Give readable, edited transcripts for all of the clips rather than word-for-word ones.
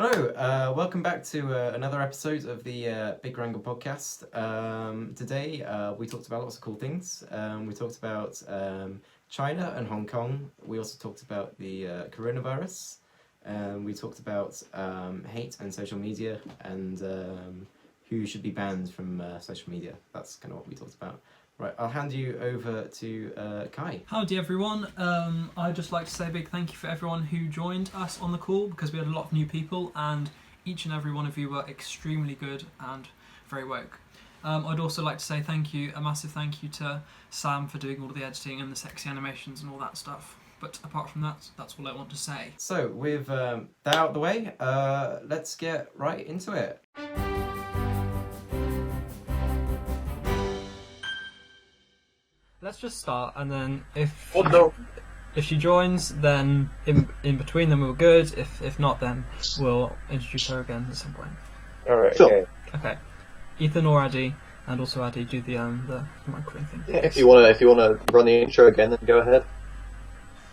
Hello, welcome back to another episode of the Big Wrangle Podcast. Today we talked about lots of cool things. We talked about China and Hong Kong. We also talked about the coronavirus. We talked about hate and social media and who should be banned from social media. That's kind of what we talked about. Right, I'll hand you over to Kai. Howdy everyone. I'd just like to say a big thank you for everyone who joined us on the call because we had a lot of new people and each and every one of you were extremely good and very woke. I'd also like to say a massive thank you to Sam for doing all of the editing and the sexy animations and all that stuff. But apart from that, that's all I want to say. So with that out of the way, let's get right into it. Let's just start, and then if she joins, then in between them we're good. If not, then we'll introduce her again at some point. All right. Sure. Okay. Ethan or Addy, and also Addy, do the microphone thing. Yeah, if you wanna run the intro again, then go ahead.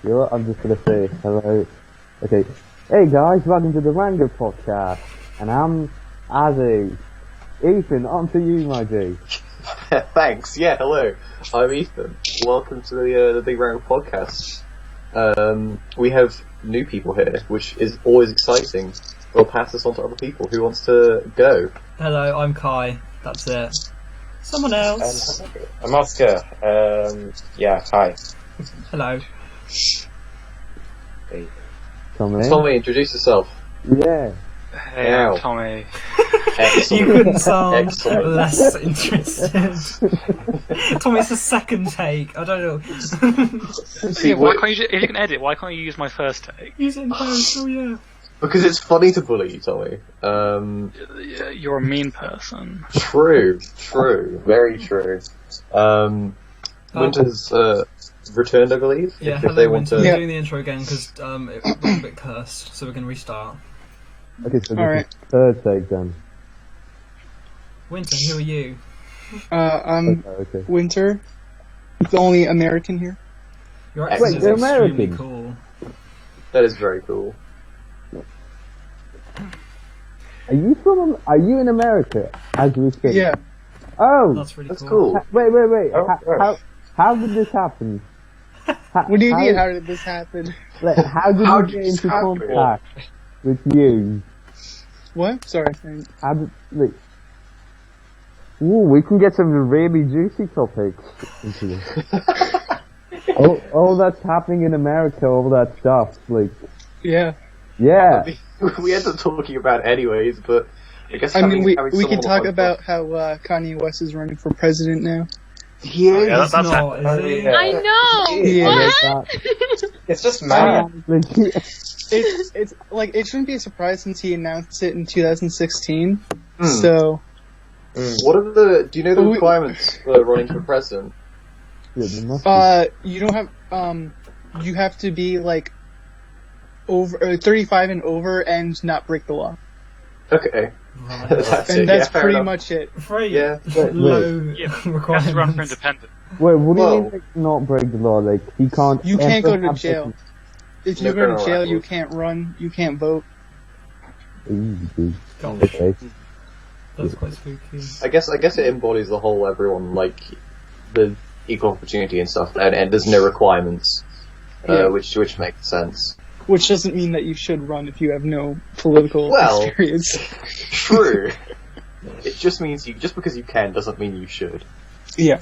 You know what? I'm just gonna say hello. Okay. Hey guys, welcome to the Wrangle Podcast, and I'm Addy. Ethan, on to you, my G. Thanks. Yeah. Hello. I'm Ethan. Welcome to the Big Wrangle Podcast. We have new people here, which is always exciting. We'll pass this on to other people. Who wants to go? Hello, I'm Kai. That's it. Someone else. I'm Oscar. Yeah, hi. Hello. Hey. Tommy, introduce yourself. Yeah. Hey, I'm Tommy. Excellent. You couldn't sound Excellent. less interested. Tommy, it's the second take. I don't know. See, Why can't you, if you can edit, why can't you use my first take? Use it in post. Oh yeah. Because it's funny to bully you, Tommy. You're a mean person. True, very true. Winter's returned, I believe. Yeah, if hello, they want Winter. to. We're doing the intro again because it was a bit cursed, so we're going to restart. Okay, so this Alright. is third take then. Winter, who are you? I'm Okay. Winter, the only American here. Your Wait, accent is they're extremely American? cool. That is very cool. Are you in America as we speak? Yeah. Oh, That's really That's cool. cool. wait. Oh, right. How did this happen? What do you mean? How did this happen? How did How you did get this into happen? contact with you? What? Sorry. How did, like, ooh, we can get some really juicy topics into this. all that's happening in America, all that stuff, like, Yeah. yeah. We ended up talking about it anyways, but I guess I mean, we having can someone talk on the about how Kanye West is running for president now. Yeah, Yeah, He's not, is he? yeah. I know. Yeah. What? It's just mad. Like, It's like it shouldn't be a surprise since he announced it in 2016. Hmm. So What are do you know the Well, we- requirements for running for president? yeah, there must be- you don't have you have to be like over 35 and over and not break the law, Okay. Right. That's and it. that's yeah, fair pretty enough. much it. Very Yeah. low Yeah, you have to run for requirements. independent. Wait, what do you Whoa. mean, like, not break the law? Like, he can't. You can't ever go to have jail. If No you go to criminal jail, you record. can't run, you can't vote. Easy. Gosh, Okay. that's quite spooky. I guess it embodies the whole everyone, like, the equal opportunity and stuff, and there's no requirements, Yeah. which makes sense. Which doesn't mean that you should run if you have no political Well- experience. True. It just means just because you can doesn't mean you should. Yeah.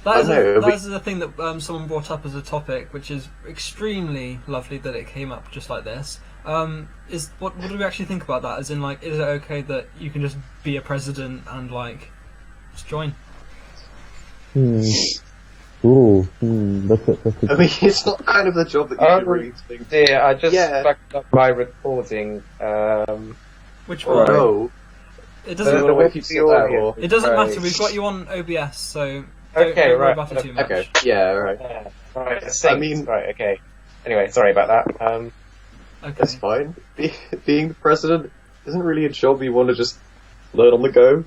That is, I know, that is the thing that someone brought up as a topic, which is extremely lovely that it came up just like this. Is what do we actually think about that? As in, like, is it okay that you can just be a president and like just join? Ooh, that's I mean, it's not kind of the job that you should really think. Yeah, I just Yeah. backed up my recording. Which Oh, one? no. It The doesn't. way you said that, or... It doesn't Right. matter. We've got you on OBS, so Okay, don't worry right. about it too much. Okay, yeah, right. Yeah, right, I mean- right, okay. Anyway, sorry about that. Okay. That's fine. Being the president isn't really a job you want to just learn on the go.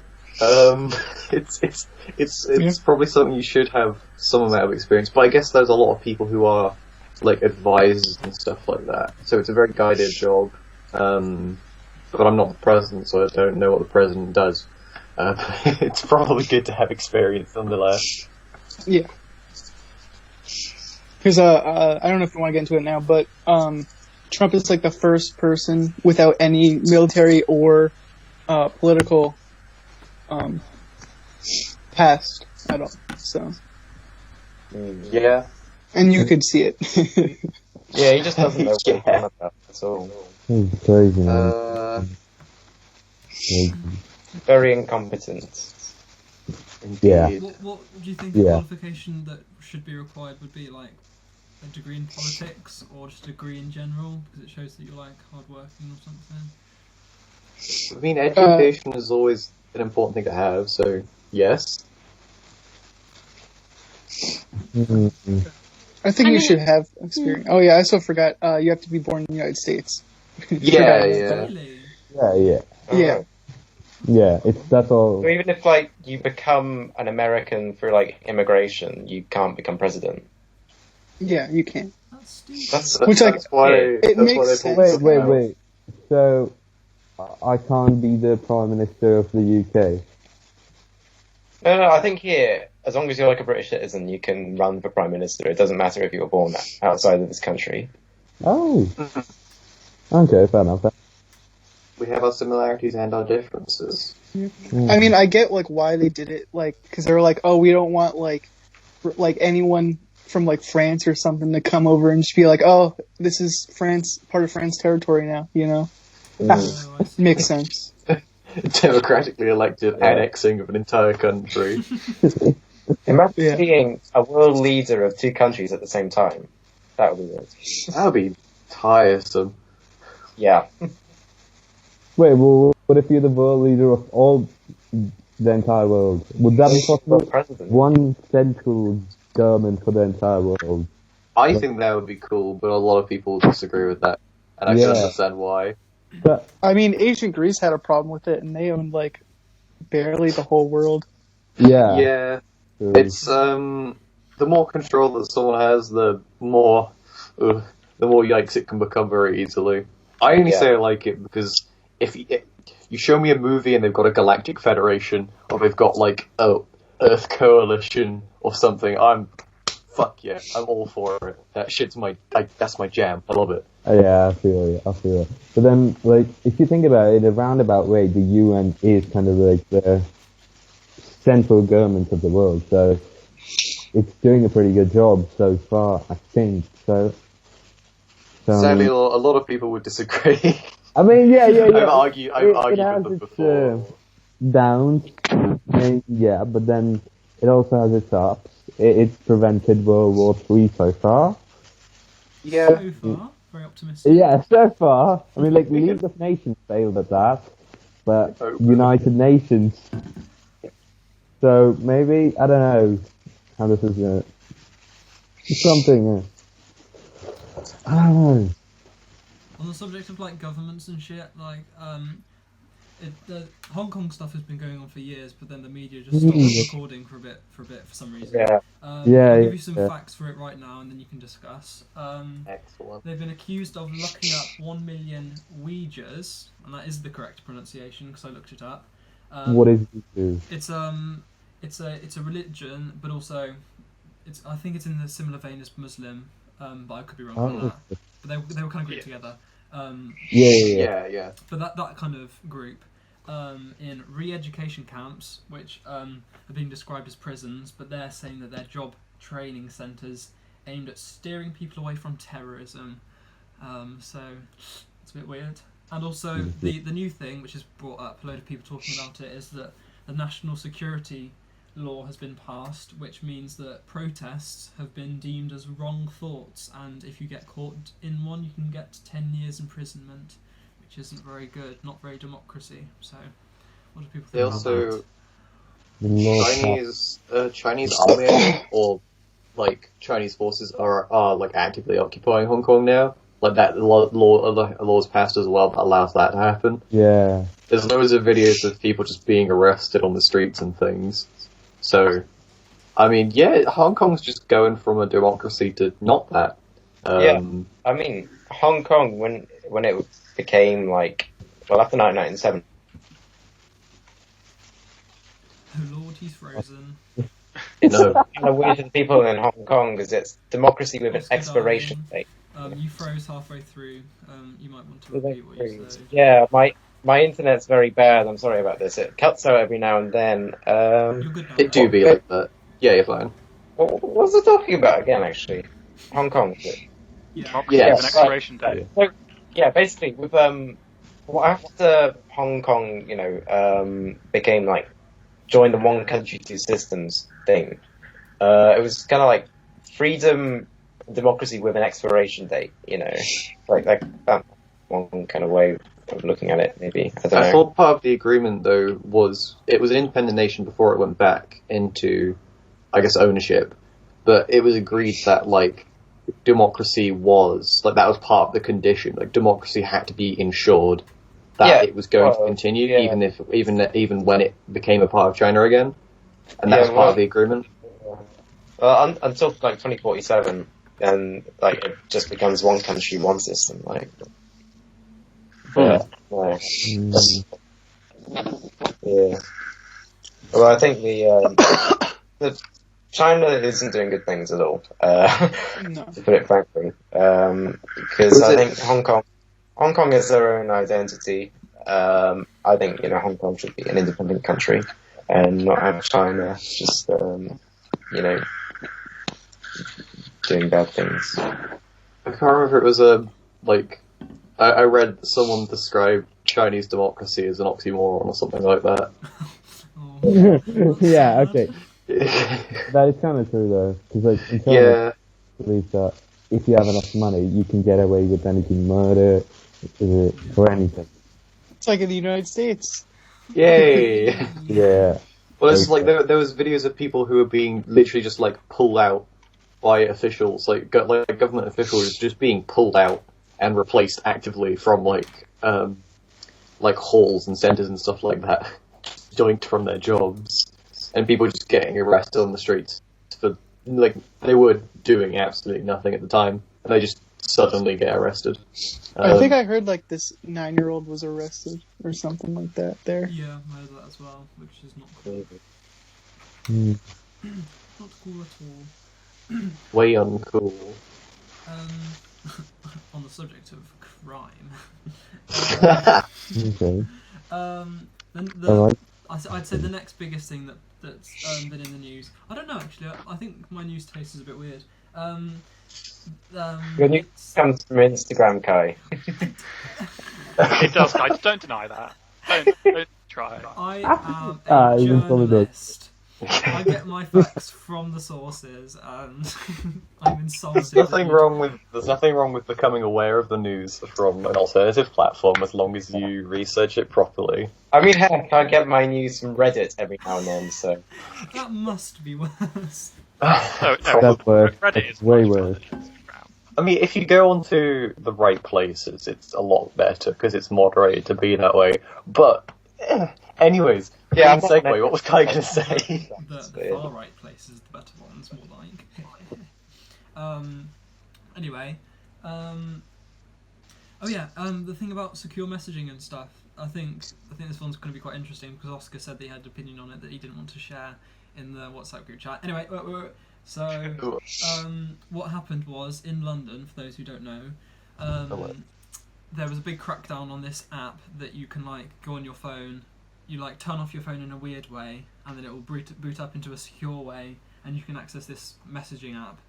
It's probably something you should have some amount of experience, but I guess there's a lot of people who are like advisors and stuff like that. So it's a very guided job. But I'm not the president, so I don't know what the president does. But it's probably good to have experience nonetheless. Yeah. Because I don't know if we want to get into it now, but Trump is like the first person without any military or political past at all. So, Yeah. and you could see it. Yeah, he just doesn't know what he's Yeah. on about. That's all. It's crazy, man. Crazy. Very incompetent. Yeah. Indeed. What do you think Yeah. the qualification that should be required would be? Like a degree in politics or just a degree in general? Because it shows that you're like hardworking or something. I mean, education is always an important thing to have, so yes. Mm-hmm. I think you should have experience. Oh yeah, I also forgot. You have to be born in the United States. Yeah, Forgot. yeah. Really? Yeah. Yeah. Yeah, that's all. So even if like you become an American through like immigration, you can't become president. Yeah, you can. That's stupid. That's Which, like, that's why it that's makes why they sense. pulled Wait. So, I can't be the Prime Minister of the UK? No, I think here, as long as you're like a British citizen, you can run for prime minister. It doesn't matter if you were born outside of this country. Oh. Okay, fair enough. We have our similarities and our differences. I mean, I get like why they did it, like because they were like, oh, we don't want like anyone from like France or something to come over and just be like, oh, this is France, part of France territory now, you know? Oh, I see. Makes sense. Democratically elected annexing of an entire country. Imagine Yeah. being a world leader of two countries at the same time. That would be weird. That would be tiresome. Yeah. Wait, well, what if you're the world leader of all the entire world? Would that be Well, possible? president. One central government for the entire world. I think that would be cool, but a lot of people disagree with that, and I can Yeah. understand why. But I mean, ancient Greece had a problem with it, and they owned like barely the whole world. yeah, Yeah, true. it's the more control that someone has, the more yikes it can become very easily. I only Yeah. say I like it because if you show me a movie and they've got a galactic federation, or they've got like a Earth coalition or something, fuck yeah, I'm all for it. That shit's that's my jam. I love it. Yeah, I feel it. But then, like, if you think about it, in a roundabout way, the UN is kind of like the central government of the world, so it's doing a pretty good job so far, I think. So Sadly, a lot of people would disagree. I mean, yeah. I've argued it has with them its before. downs, yeah, but then it also has its ups. It's prevented World War III so far. Yeah, So far, very optimistic. Yeah, so far. I mean, like, League of Nations failed at that, but United Nations. So maybe, I don't know how this is going to... Something, I don't know. On the subject of like governments and shit, like the Hong Kong stuff has been going on for years, but then the media just stopped recording for a bit for some reason. Yeah. Yeah, I'll give you some yeah. facts for it right now, and then you can discuss. excellent. They've been accused of locking up 1 million Uyghurs, and that is the correct pronunciation because I looked it up. What is this? It's a religion, but also I think it's in the similar vein as Muslim, but I could be wrong on Oh, that. But they were kind of grouped together. Yeah. But that kind of group in re-education camps, which are being described as prisons, but they're saying that they're job training centres aimed at steering people away from terrorism. So it's a bit weird. And also the new thing, which has brought up a load of people talking about it, is that the national security law has been passed, which means that protests have been deemed as wrong thoughts, and if you get caught in one, you can get 10 years imprisonment, which isn't very good, not very democracy. So, what do people think They about also that? Chinese army or like Chinese forces are like actively occupying Hong Kong now. Like that laws passed as well that allows that to happen. Yeah. There's loads of videos of people just being arrested on the streets and things. So, I mean, yeah, Hong Kong's just going from a democracy to not that. Yeah. I mean, Hong Kong, when when it became like, well, after 1997. Oh Lord, he's frozen. It's No. kind of weird for the people in Hong Kong because it's democracy with an Oscar expiration Darling. date. You froze halfway through. You might want to repeat what you said. Yeah, my internet's very bad. I'm sorry about this. It cuts out every now and then. You're good now. It do be like that. Yeah, you're fine. What was I talking about again? Actually, Hong Kong. Was it? Yeah. Democracy Yes. with an expiration date. So, yeah, basically with well, after Hong Kong, became like joined the one country two systems thing. It was kind of like freedom, democracy with an expiration date. Like that one kind of way of looking at it. Maybe I don't know. I thought part of the agreement, though, was it was an independent nation before it went back into, I guess, ownership. But it was agreed that, like, democracy was, like, that was part of the condition. Like, democracy had to be ensured that it was going to continue, even when it became a part of China again. And that was part of the agreement. Well, until, like, 2047, and, like, it just becomes one country, one system, like... Yeah. Yeah. Well, I think the China isn't doing good things at all. No. To put it frankly, because I think Hong Kong is their own identity. I think Hong Kong should be an independent country and not have China just doing bad things. I can't remember if it was I read someone describe Chinese democracy as an oxymoron or something like that. Oh. Yeah, okay. That is kind of true though, because like in China, believe that if you have enough money, you can get away with anything, murder, or anything. It's like in the United States. Yay! Yeah. Well, it's like there was videos of people who were being literally just like pulled out by officials, like government officials, just being pulled out and replaced actively from like halls and centres and stuff like that, joinked from their jobs, and people just getting arrested on the streets for like they were doing absolutely nothing at the time, and they just suddenly get arrested. I think I heard like this 9-year-old was arrested or something like that there. Yeah, I heard that as well, which is not cool. Mm. Not cool at all. Way uncool. On the subject of crime. Okay. Then Alright. I'd say the next biggest thing that's been in the news. I don't know actually. I think my news taste is a bit weird. Your news comes from Instagram, Kai. It does, guys. Don't deny that. Don't try. I am a even probably does. journalist. I get my facts from the sources, and I'm insulted. There's nothing wrong with becoming aware of the news from an alternative platform as long as you research it properly. I mean, heck, I get my news from Reddit every now and then, so... That must be worse. No, That's worse. Reddit That's is way much worse. better than Instagram. I mean, if you go onto the right places, it's a lot better because it's moderated to be that way. But, anyways, Yeah, main segue. What was Kai going to say? The far right places, the better ones, more like. Anyway, the thing about secure messaging and stuff. I think this one's going to be quite interesting because Oscar said that he had an opinion on it that he didn't want to share in the WhatsApp group chat. Anyway, so what happened was in London, for those who don't know, there was a big crackdown on this app that you can like go on your phone. You like turn off your phone in a weird way, and then it will boot up into a secure way, and you can access this messaging app.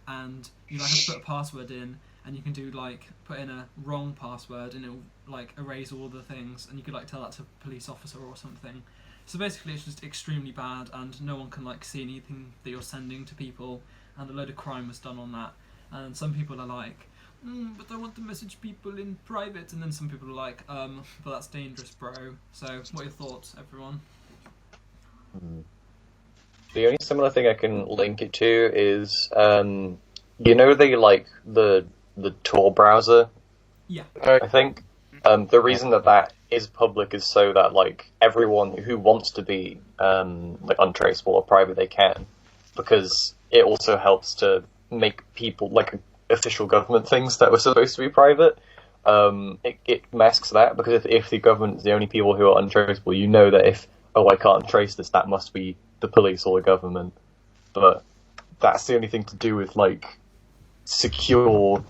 And you like have to put a password in, and you can do like put in a wrong password, and it will like erase all the things, and you could like tell that to a police officer or something. So basically, it's just extremely bad, and no one can like see anything that you're sending to people, and a load of crime was done on that. And some people are like, but I want to message people in private, and then some people are like, but that's dangerous, bro. So, what are your thoughts, everyone? The only similar thing I can link it to is, the Tor browser? Yeah. I think. The reason that is public is so that, like, everyone who wants to be, untraceable or private, they can. Because it also helps to make people, like, official government things that were supposed to be private, it masks that, because if the government's the only people who are untraceable, you know that if, I can't trace this, that must be the police or the government. But that's the only thing to do with, like, secure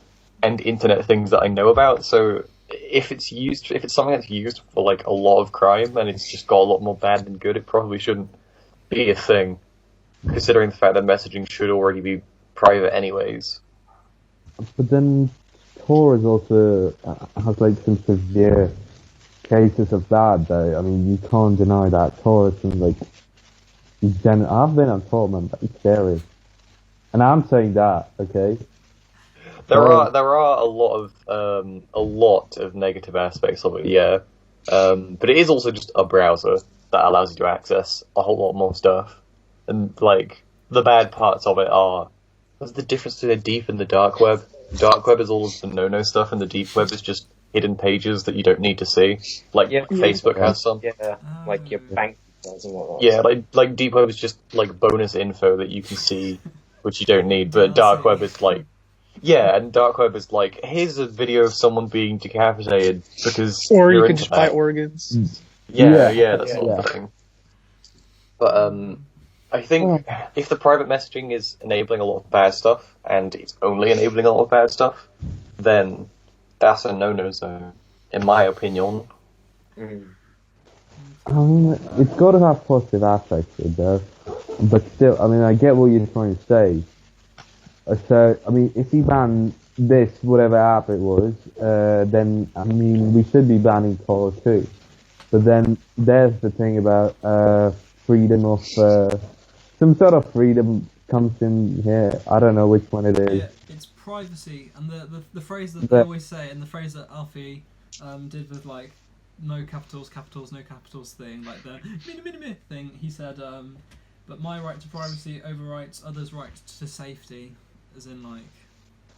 and internet things that I know about. So if it's something that's used for, like, a lot of crime and it's just got a lot more bad than good, it probably shouldn't be a thing, considering the fact that messaging should already be private anyways. But then Tor is also has like some severe cases of that, though. I mean, you can't deny that Tor is some, like, I've been on Tor, man. That's scary. And I'm saying that, okay? There are a lot of negative aspects of it, yeah. But it is also just a browser that allows you to access a whole lot more stuff. And, like, the bad parts of it are, what's the difference between the deep and the dark web? The dark web is all of the no-no stuff, and the deep web is just hidden pages that you don't need to see. Like, Facebook has some. Yeah, like your bank details and whatnot. Yeah, like deep web is just, like, bonus info that you can see, which you don't need, but dark web is, like, yeah, and dark web is like, here's a video of someone being decapitated because Or you you're can into just buy that. organs. Yeah, that sort of thing. But I think if the private messaging is enabling a lot of bad stuff, and it's only enabling a lot of bad stuff, then that's a no-no zone, in my opinion. I mean, it's got to have positive aspects, it does. But still, I mean, I get what you're trying to say. So, I mean, if you ban this, whatever app it was, then, I mean, we should be banning Tor too. But then there's the thing about freedom of, some sort of freedom comes in here. I don't know which one it is. Yeah, it's privacy, and the phrase that they always say, and the phrase that Alfie did with, like, no capitals, no capitals thing, like the mini thing, he said, but my right to privacy overrides others' right to safety, as in, like,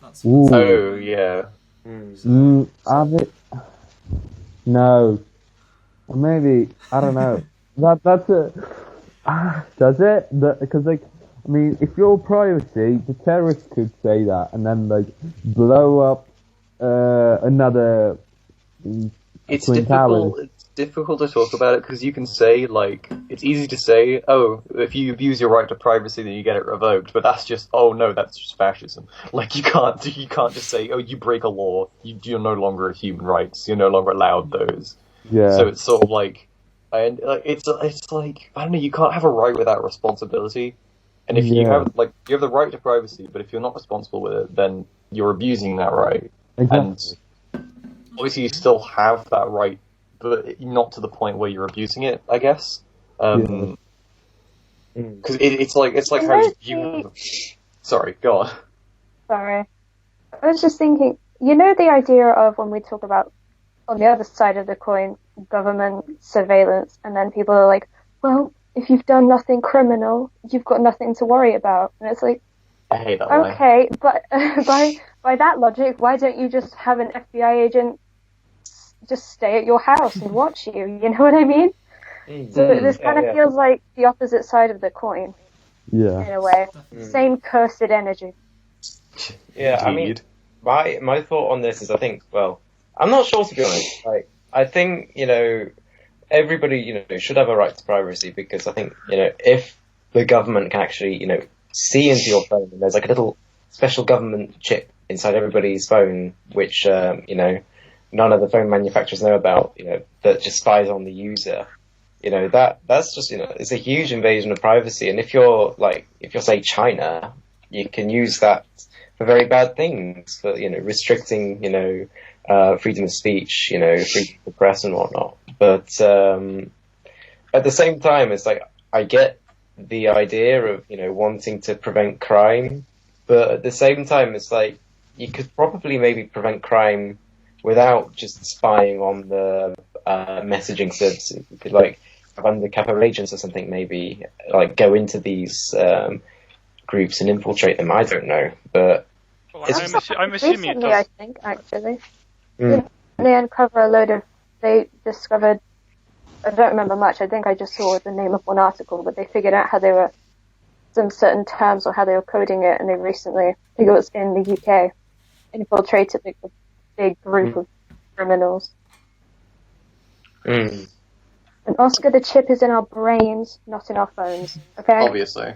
that's... Ooh. Oh, yeah. No. Or maybe, I don't know. That's a... does it? Because, like, I mean, if you're privacy, the terrorists could say that and then, like, blow up another... It's difficult to talk about it, because you can say, like, it's easy to say, oh, if you abuse your right to privacy, then you get it revoked, but that's just, oh no, that's just fascism. Like, you can't just say, oh, you break a law, you're no longer a human rights, you're no longer allowed those. Yeah. So it's sort of like, it's like, I don't know, you can't have a right without responsibility. And if you have, like, you have the right to privacy, but if you're not responsible with it, then you're abusing that right. Exactly. And obviously you still have that right, but not to the point where you're abusing it, I guess. Because it's like how you... Sorry, go on. Sorry. I was just thinking, you know the idea of when we talk about, on the other side of the coin, government surveillance, and then people are like, well, if you've done nothing criminal, you've got nothing to worry about. And it's like, I hate that okay, but by that logic, why don't you just have an FBI agent just stay at your house and watch you? You know what I mean? So this kind of feels like the opposite side of the coin. Yeah. In a way. Same cursed energy. Yeah, Indeed. I mean, my thought on this is, I think, well, I'm not sure, to be honest. Like, I think, everybody, should have a right to privacy, because I think, if the government can actually, see into your phone, and there's like a little special government chip inside everybody's phone, which, none of the phone manufacturers know about, that just spies on the user. That's just, it's a huge invasion of privacy. And if you're say China, you can use that for very bad things, for, restricting, freedom of speech, freedom of the press and whatnot. But, at the same time, it's like, I get the idea of, wanting to prevent crime, but at the same time, it's like, you could probably maybe prevent crime without just spying on the messaging services. You could, like, have undercover agents or something, maybe, like, go into these groups and infiltrate them. I don't know, but... Well, I'm assuming it Recently, does. I think, actually. They uncover they discovered, I don't remember much, I think I just saw the name of one article, but they figured out how they were, some certain terms or how they were coding it, and they recently, I think it was in the UK, infiltrated like a big group of criminals. Mm. And Oscar, the chip is in our brains, not in our phones. Okay? Obviously.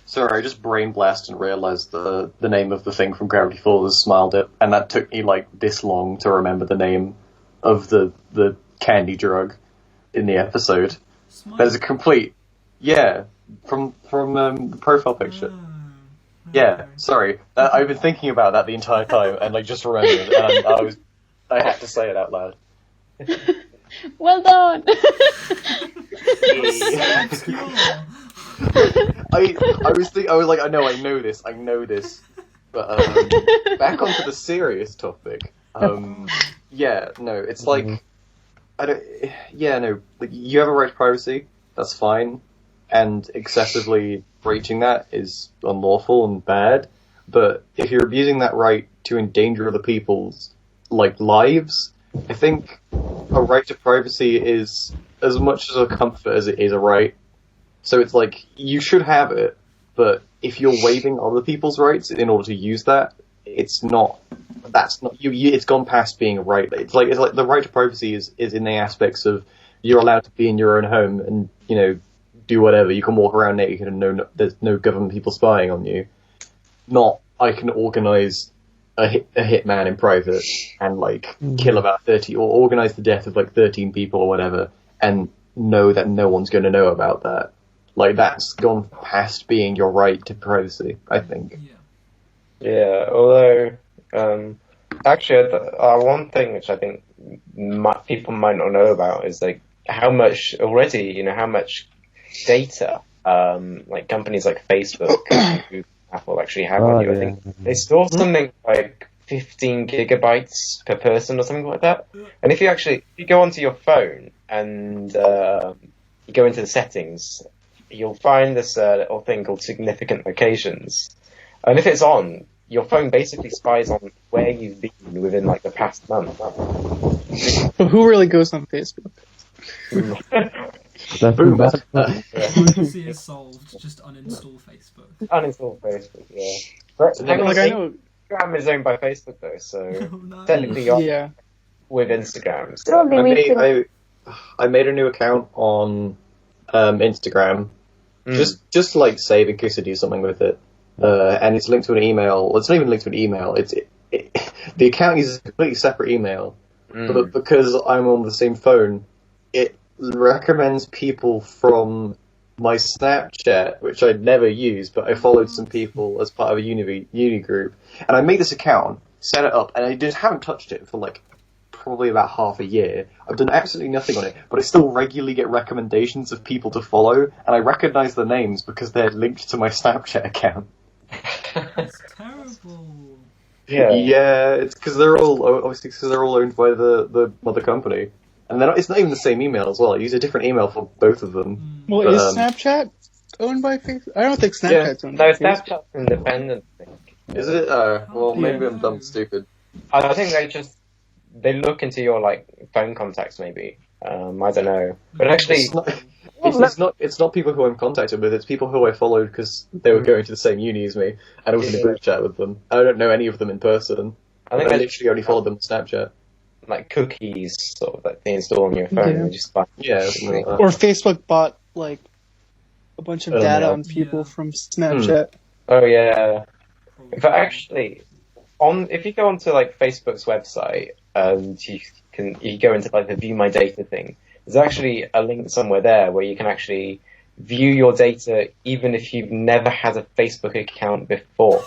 Sorry, I just brain blasted and realised the name of the thing from Gravity Falls is Smile Dip, and that took me like this long to remember the name of the candy drug in the episode. There's a complete, from the profile picture. Yeah, sorry, I've been thinking about that the entire time and like just remembered, and I had to say it out loud. Well done. I was like, I know this, but back onto the serious topic. It's like, like you have a right to privacy, that's fine, and excessively breaching that is unlawful and bad, but if you're abusing that right to endanger other people's, like, lives, I think a right to privacy is as much as a comfort as it is a right. So it's like, you should have it, but if you're waiving other people's rights in order to use that, it's gone past being a right. It's like the right to privacy is in the aspects of you're allowed to be in your own home and, do whatever. You can walk around naked and there's no government people spying on you. Not, I can organise a hitman in private and, like, kill about 30, or organise the death of, like, 13 people or whatever, and know that no one's going to know about that. Like, that's gone past being your right to privacy, I think. Yeah, although, actually, one thing which I think people might not know about is, like, how much data, like, companies like Facebook and Apple actually have on you. I think they store something like 15 gigabytes per person or something like that. And if you go onto your phone and you go into the settings, you'll find this little thing called significant locations. And if it's on, your phone basically spies on where you've been within, like, the past month. But who really goes on Facebook? Emergency is solved. Just uninstall Facebook. Uninstall Facebook, yeah. But I know. Instagram is owned by Facebook, though, so No. technically you're with Instagram. So. I made a new account on Instagram, just like save in case I do something with it, and it's linked to an email. Well, it's not even linked to an email. The account uses a completely separate email, but because I'm on the same phone, it recommends people from my Snapchat, which I'd never used, but I followed some people as part of a uni group, and I made this account, set it up, and I just haven't touched it for like probably about half a year. I've done absolutely nothing on it, but I still regularly get recommendations of people to follow, and I recognise the names because they're linked to my Snapchat account. That's terrible. Yeah, it's because they're all owned by the mother company. And it's not even the same email as well. I use a different email for both of them. Well, is Snapchat owned by Facebook? I don't think Snapchat's owned by Facebook. No, Snapchat's independent, I think. Is it? Well, maybe I'm dumb stupid. I think they look into your, like, phone contacts, maybe. I don't know. But actually... It's not people who I'm contacted with, it's people who I followed because they were going to the same uni as me, and I was in a group chat with them. I don't know any of them in person. I literally only followed them on Snapchat. Like cookies, sort of, like they install on your phone and just buy. Or Facebook bought like a bunch of data on people from Snapchat. Oh yeah. But actually, if you go onto like Facebook's website and you go into like the view my data thing, there's actually a link somewhere there where you can actually view your data even if you've never had a Facebook account before.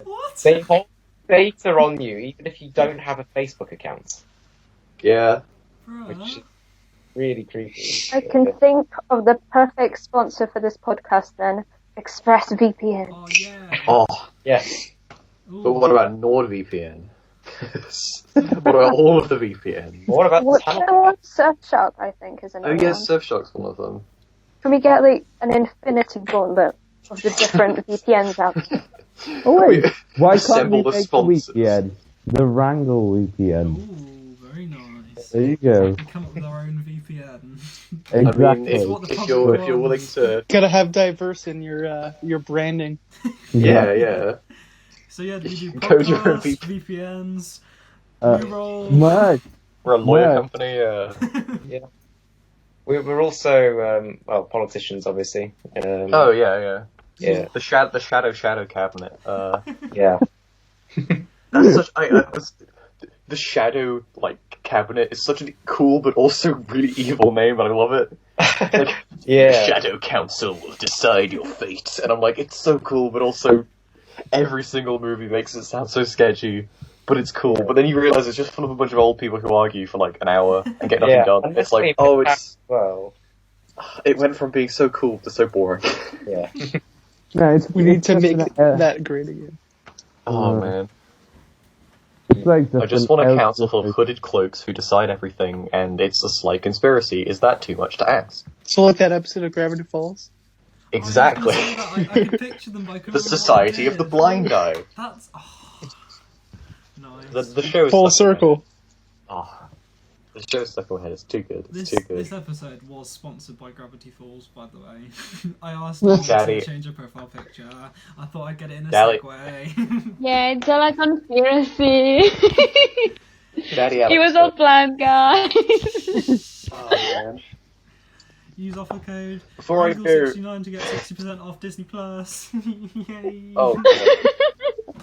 What? They hold data on you even if you don't have a Facebook account. Yeah. Which is really creepy. I can think of the perfect sponsor for this podcast then. ExpressVPN. Oh yeah. Oh, yes. Ooh. But what about NordVPN? What about all of the VPN? What about Surfshark, I think, is another Oh yes, one. Surfshark's one of them. Can we get like an infinity gauntlet of the different VPNs out there? Oh wait, why can't Assemble we the make the sponsors. VPN? The Wrangle VPN. Ooh, very nice. There you go. We come up with our own VPN. Exactly. I mean, It's what the if public you're willing wants. to, Gotta have diverse in your branding. yeah. So yeah, do we do Go to your podcasts, VPN. VPNs, Reroll. Merch. We're a lawyer Yeah. company. Yeah. We're also politicians, obviously. Oh yeah. Yeah. The shadow cabinet. Yeah. That's such. The shadow cabinet is such a cool but also really evil name, and I love it. Like, Yeah. The Shadow Council will decide your fate, and I'm like, it's so cool, but also every single movie makes it sound so sketchy. But it's cool. But then you realise it's just full of a bunch of old people who argue for an hour and get nothing done. And It's like, well. it went from being so cool to so boring. Yeah. No, We need to make just that great again. Oh man. It's like I just want a council full of hooded cloaks who decide everything, and it's a slight conspiracy. Is that too much to ask? So like that episode of Gravity Falls. Exactly. I could picture them, but I couldn't The remember what Society it of the is. Blind Eye. That's nice. The show is Full stuck in my circle. head. Oh, the show's stuck in my head. It's too good. It's This, too good. this episode was sponsored by Gravity Falls, by the way. I asked them Daddy. to change a profile picture. I thought I'd get it in a Daddy. segue. Yeah, it's all a conspiracy. Daddy He Alex. was all planned, guys. Oh man. Use offer code Before I go. 69 to get 60% off Disney Plus. Yay! Oh. God.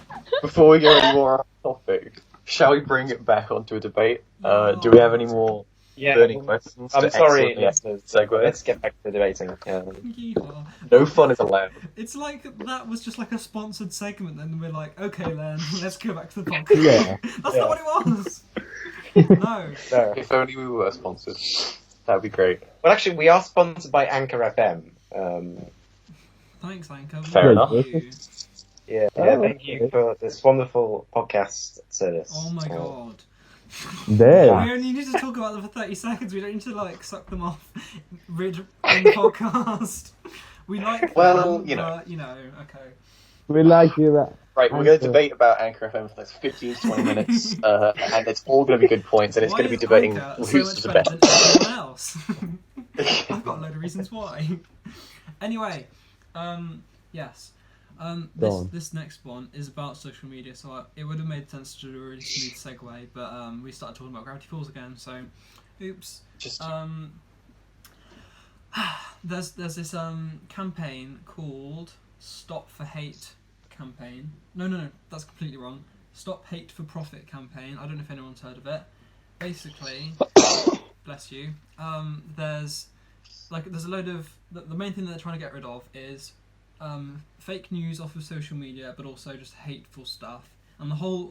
Before we go any more off topic, shall we bring it back onto a debate? Do we have any more burning questions? I'm to sorry, excellent listeners. segue. Let's get back to debating. Yeehaw. No fun is allowed. It's like that was just like a sponsored segment, and we're like, okay, then let's go back to the podcast. Yeah. That's not what it was. No. No. If only we were sponsored. That'd be great. Well, actually, we are sponsored by Anchor FM. Thanks, Anchor. Fair enough. Yeah, Oh, thank you for this wonderful podcast service. Oh my god. There. We only need to talk about them for 30 seconds. We don't need to suck them off in the podcast. We like Well, them, you know. but, okay. We like you that. Right, we're going to Anchor. debate about Anchor FM for the next 15 to 20 minutes, and it's all going to be good points, and it's Why going to be is debating Anchor so who's much the better best. than everyone else? I've got a load of reasons why. Anyway, yes. Go on. This next one is about social media, so it would have made sense to do a really smooth segue, but we started talking about Gravity Falls again, so oops. Just There's this campaign called Stop for Hate campaign. No, that's completely wrong. Stop Hate for Profit campaign. I don't know if anyone's heard of it. Basically, bless you. There's a load of the main thing that they're trying to get rid of is fake news off of social media, but also just hateful stuff. And the whole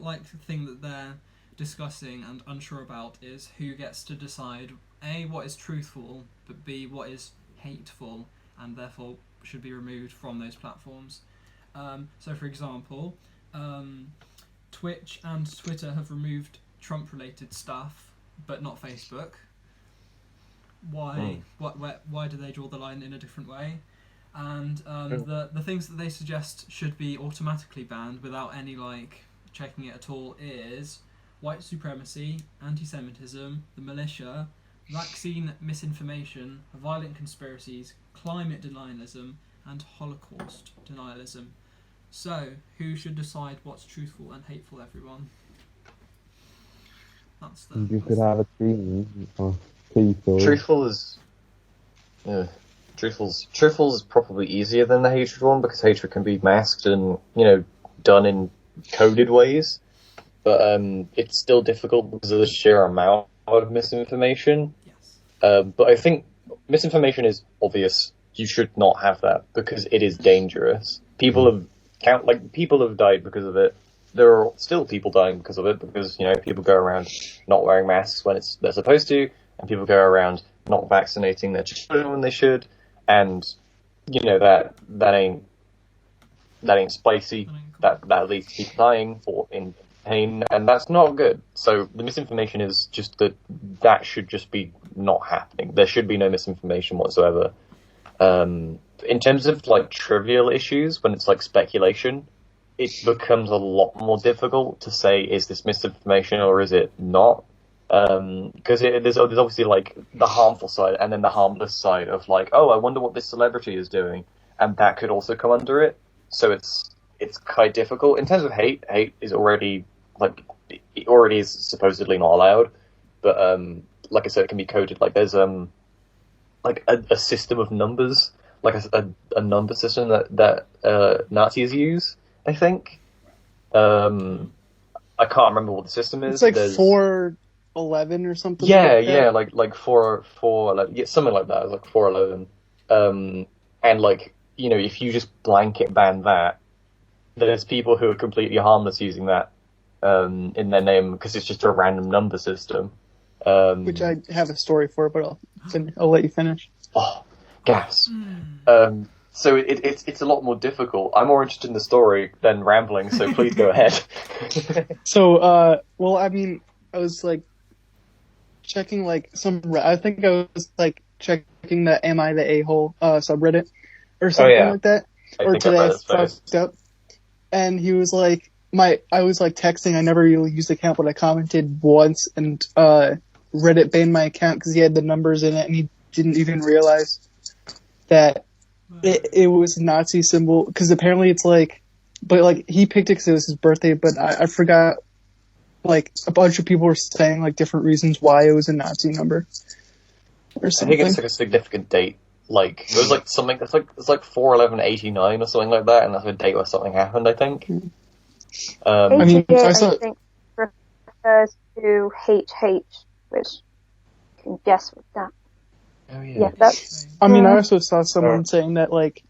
thing that they're discussing and unsure about is who gets to decide A, what is truthful, but B, what is hateful, and therefore should be removed from those platforms. So, for example, Twitch and Twitter have removed Trump-related stuff, but not Facebook. Why? Why do they draw the line in a different way? And the things that they suggest should be automatically banned without any checking it at all is white supremacy, anti-Semitism, the militia, vaccine misinformation, violent conspiracies, climate denialism, and Holocaust denialism. So, who should decide what's truthful and hateful, everyone? That's the... You could have a team or people. truthful is probably easier than the hatred one, because hatred can be masked and done in coded ways, but it's still difficult because of the sheer amount of misinformation. Yes. But I think misinformation is obvious. You should not have that because it is dangerous. People have died because of it. There are still people dying because of it, because people go around not wearing masks when they're supposed to, and people go around not vaccinating their children when they should, and that ain't spicy. That leads to people dying or in pain, and that's not good. So the misinformation is just that should just be not happening. There should be no misinformation whatsoever. In terms of trivial issues, when it's speculation, it becomes a lot more difficult to say, is this misinformation or is it not? Because there's obviously the harmful side and then the harmless side of I wonder what this celebrity is doing, and that could also come under it. So it's quite difficult. In terms of hate is already it already is supposedly not allowed. But like I said, it can be coded. Like there's like a system of numbers, like a number system that Nazis use. I think. I can't remember what the system is. It's like 411 or something. Yeah, like that. yeah, like 411, yeah, something like that. It's like 411. And like, you know, if you just blanket ban that, there's people who are completely harmless using that in their name because it's just a random number system. Which I have a story for, but I'll let you finish. Oh, gas. So it's a lot more difficult. I'm more interested in the story than rambling, so please go ahead. So, well, I mean, I was like checking like I think I was like checking the "Am I the A-hole" subreddit or something like that. Or today I fucked up, and he was like, I was like texting. I never really used the account, but I commented once, and Reddit banned my account because he had the numbers in it, and he didn't even realize that it was a Nazi symbol. Because apparently it's like, but like he picked it because it was his birthday, but I forgot. Like a bunch of people were saying like different reasons why it was a Nazi number or something. I think it's like a significant date. Like it was like something. It's like 4/11/89 or something like that, and that's a date where something happened. I think. I mean, I think refers to HH, which you can guess what that. Oh Yeah, that's. I mean, I also saw someone saying that like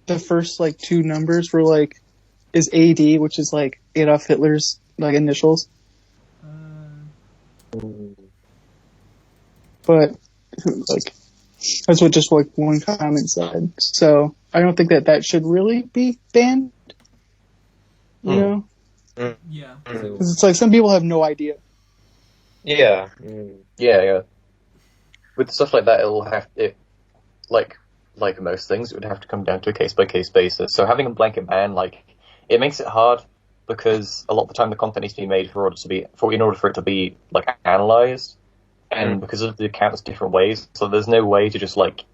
the first like two numbers were like is AD, which is like Adolf Hitler's like initials. But like that's what just like one comment said. So I don't think that should really be banned. You know? Yeah. Because it's like some people have no idea. Yeah. Yeah. With stuff like that, like most things, it would have to come down to a case-by-case basis. So having a blanket ban, like, it makes it hard because a lot of the time the content needs to be made in order for it to be like analyzed, and because of the countless different ways, so there's no way to just like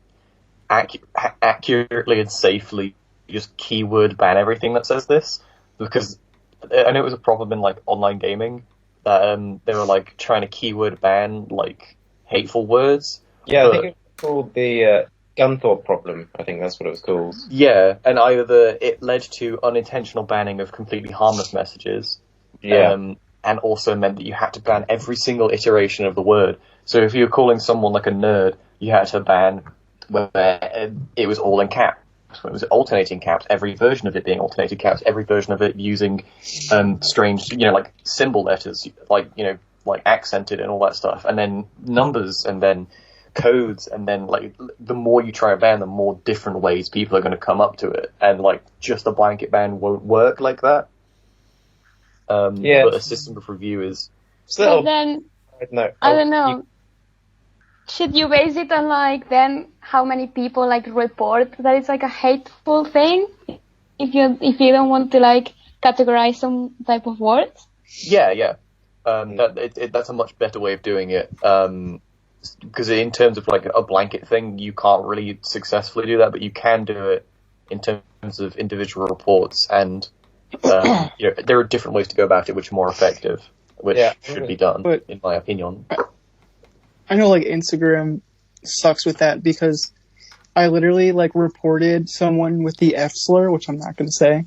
accurately and safely just keyword ban everything that says this. Because I know it was a problem in like online gaming that they were like trying to keyword ban like hateful words. Yeah, I think it was called the Gunthorpe problem. I think that's what it was called. Yeah, and either it led to unintentional banning of completely harmless messages. Yeah. And also meant that you had to ban every single iteration of the word. So if you were calling someone like a nerd, you had to ban where it was all in caps. When it was alternating caps, every version of it being alternating caps, every version of it using strange, like symbol letters, like accented and all that stuff, and then numbers, and then codes, and then like the more you try to ban, the more different ways people are going to come up to it, and like just a blanket ban won't work like that. But a system of review is. So then, I don't know. Should you base it on like then how many people like report that it's like a hateful thing? If you don't want to like categorize some type of words. Yeah. That's a much better way of doing it. Because in terms of like a blanket thing, you can't really successfully do that, but you can do it in terms of individual reports, and there are different ways to go about it which are more effective, which should be done, in my opinion. I know like Instagram sucks with that because I literally like reported someone with the F slur, which I'm not going to say,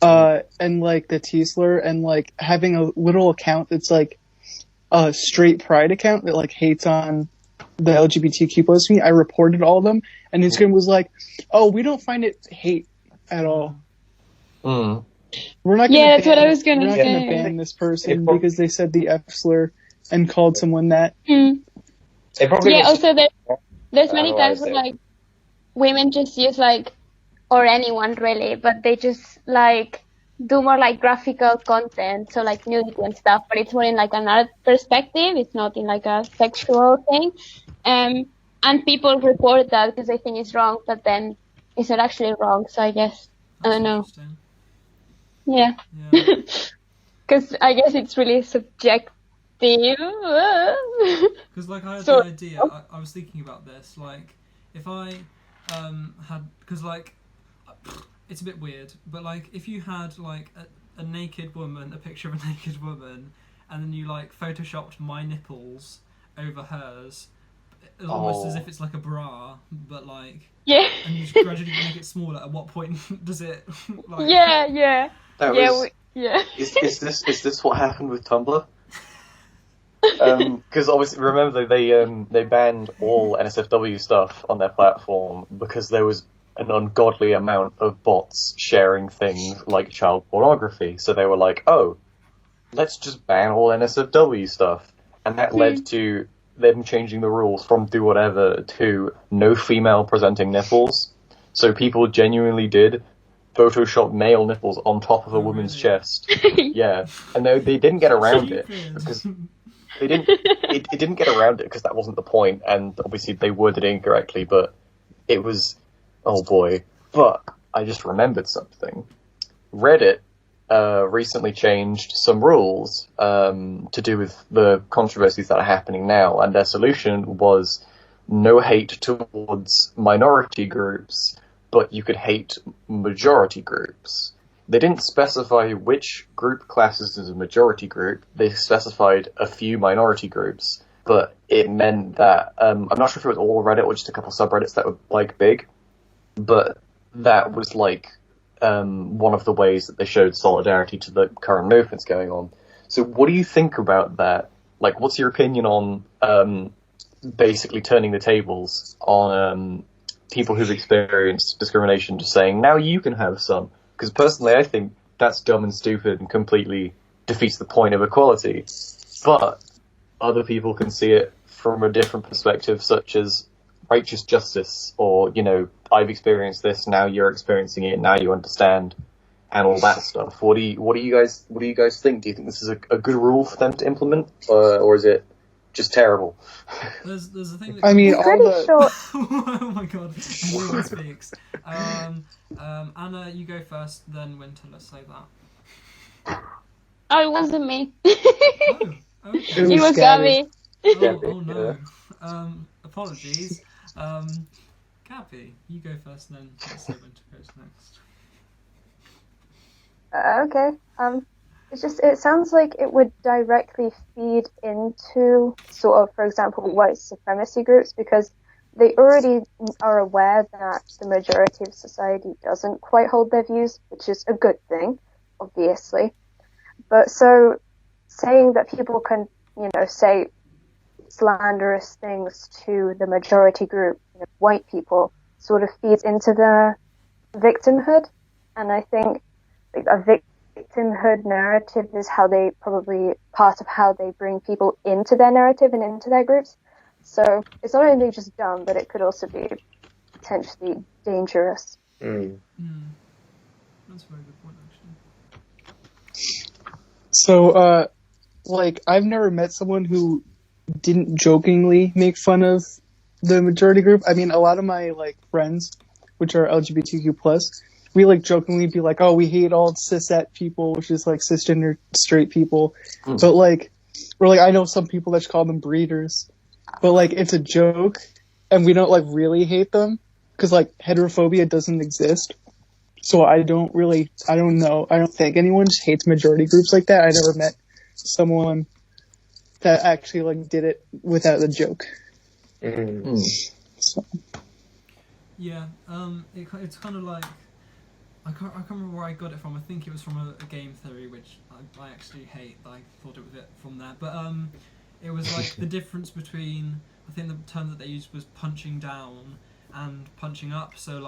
and like the T slur, and like having a little account that's like a straight pride account that like hates on the LGBTQ plus me. I reported all of them, and Instagram was like, "Oh, we don't find it hate at all. We're not." That's what I was going to say. We're not going to ban this person because they said the F slur and called someone that. Also there's many times where like women just use like, or anyone really, but they just like do more like graphical content, so like nudity and stuff, but it's more in like an art perspective, it's not in like a sexual thing, and people report that because they think it's wrong, but then it's not actually wrong. So I guess I don't know. Yeah. Because I guess it's really subjective. Because like I had the idea, I was thinking about this, like if I had, because like it's a bit weird, but like if you had like a naked woman, a picture of a naked woman, and then you like photoshopped my nipples over hers, almost as if it's like a bra, but like and you just gradually make it smaller. At what point does it like Is this what happened with Tumblr? Because obviously, remember they banned all NSFW stuff on their platform because there was an ungodly amount of bots sharing things like child pornography. So they were like, "Oh, let's just ban all NSFW stuff," and that led to them changing the rules from do whatever to no female presenting nipples. So people genuinely did Photoshop male nipples on top of a woman's chest. Yeah, and they didn't get around it because. It didn't get around it because that wasn't the point, and obviously they worded it incorrectly, but it was, oh boy. But I just remembered something. Reddit recently changed some rules to do with the controversies that are happening now, and their solution was no hate towards minority groups, but you could hate majority groups. They didn't specify which group classes as a majority group. They specified a few minority groups, but it meant that I'm not sure if it was all Reddit or just a couple subreddits that were like big, but that was like one of the ways that they showed solidarity to the current movements going on. So, what do you think about that? Like, what's your opinion on basically turning the tables on people who've experienced discrimination, just saying now you can have some? Because personally, I think that's dumb and stupid and completely defeats the point of equality. But other people can see it from a different perspective, such as righteous justice, or, you know, I've experienced this, now you're experiencing it, now you understand, and all that stuff. What do you guys think? Do you think this is a good rule for them to implement, or is it just terrible? There's a thing that I mean, oh my god, everyone speaks. Anna, you go first, then Winter, let's say that. Oh, it wasn't me. Oh, okay. It was Gabby. Oh no. Apologies. Gabby, you go first, then let's say Winter goes next. Okay. It sounds like it would directly feed into sort of, for example, white supremacy groups, because they already are aware that the majority of society doesn't quite hold their views, which is a good thing, obviously. But so saying that people can, say slanderous things to the majority group, white people, sort of feeds into the victimhood. And I think a victimhood narrative is part of how they bring people into their narrative and into their groups. So it's not only just dumb, but it could also be potentially dangerous. That's a very good point, actually. So, I've never met someone who didn't jokingly make fun of the majority group. I mean, a lot of my, friends, which are LGBTQ+, we, jokingly be like, oh, we hate all cishet people, which is, cisgender straight people. But, or, I know some people that just call them breeders. But, it's a joke, and we don't, really hate them, because, heterophobia doesn't exist. So I don't know. I don't think anyone just hates majority groups like that. I never met someone that actually, did it without a joke. So. Yeah, it's kind of like, I can't remember where I got it from. I think it was from a game theory, which I actually hate. I thought it was from there. But it was the difference between, I think the term that they used was punching down and punching up. So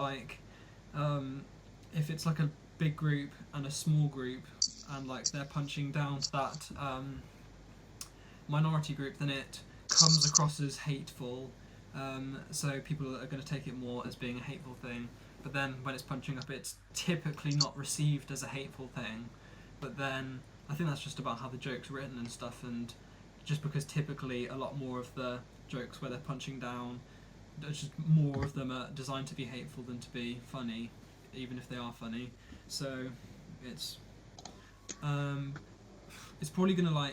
if it's a big group and a small group, and they're punching down to that minority group, then it comes across as hateful. So people are going to take it more as being a hateful thing. But then when it's punching up, it's typically not received as a hateful thing. But then I think that's just about how the joke's written and stuff, and just because typically a lot more of the jokes where they're punching down, just more of them are designed to be hateful than to be funny, even if they are funny. So it's probably gonna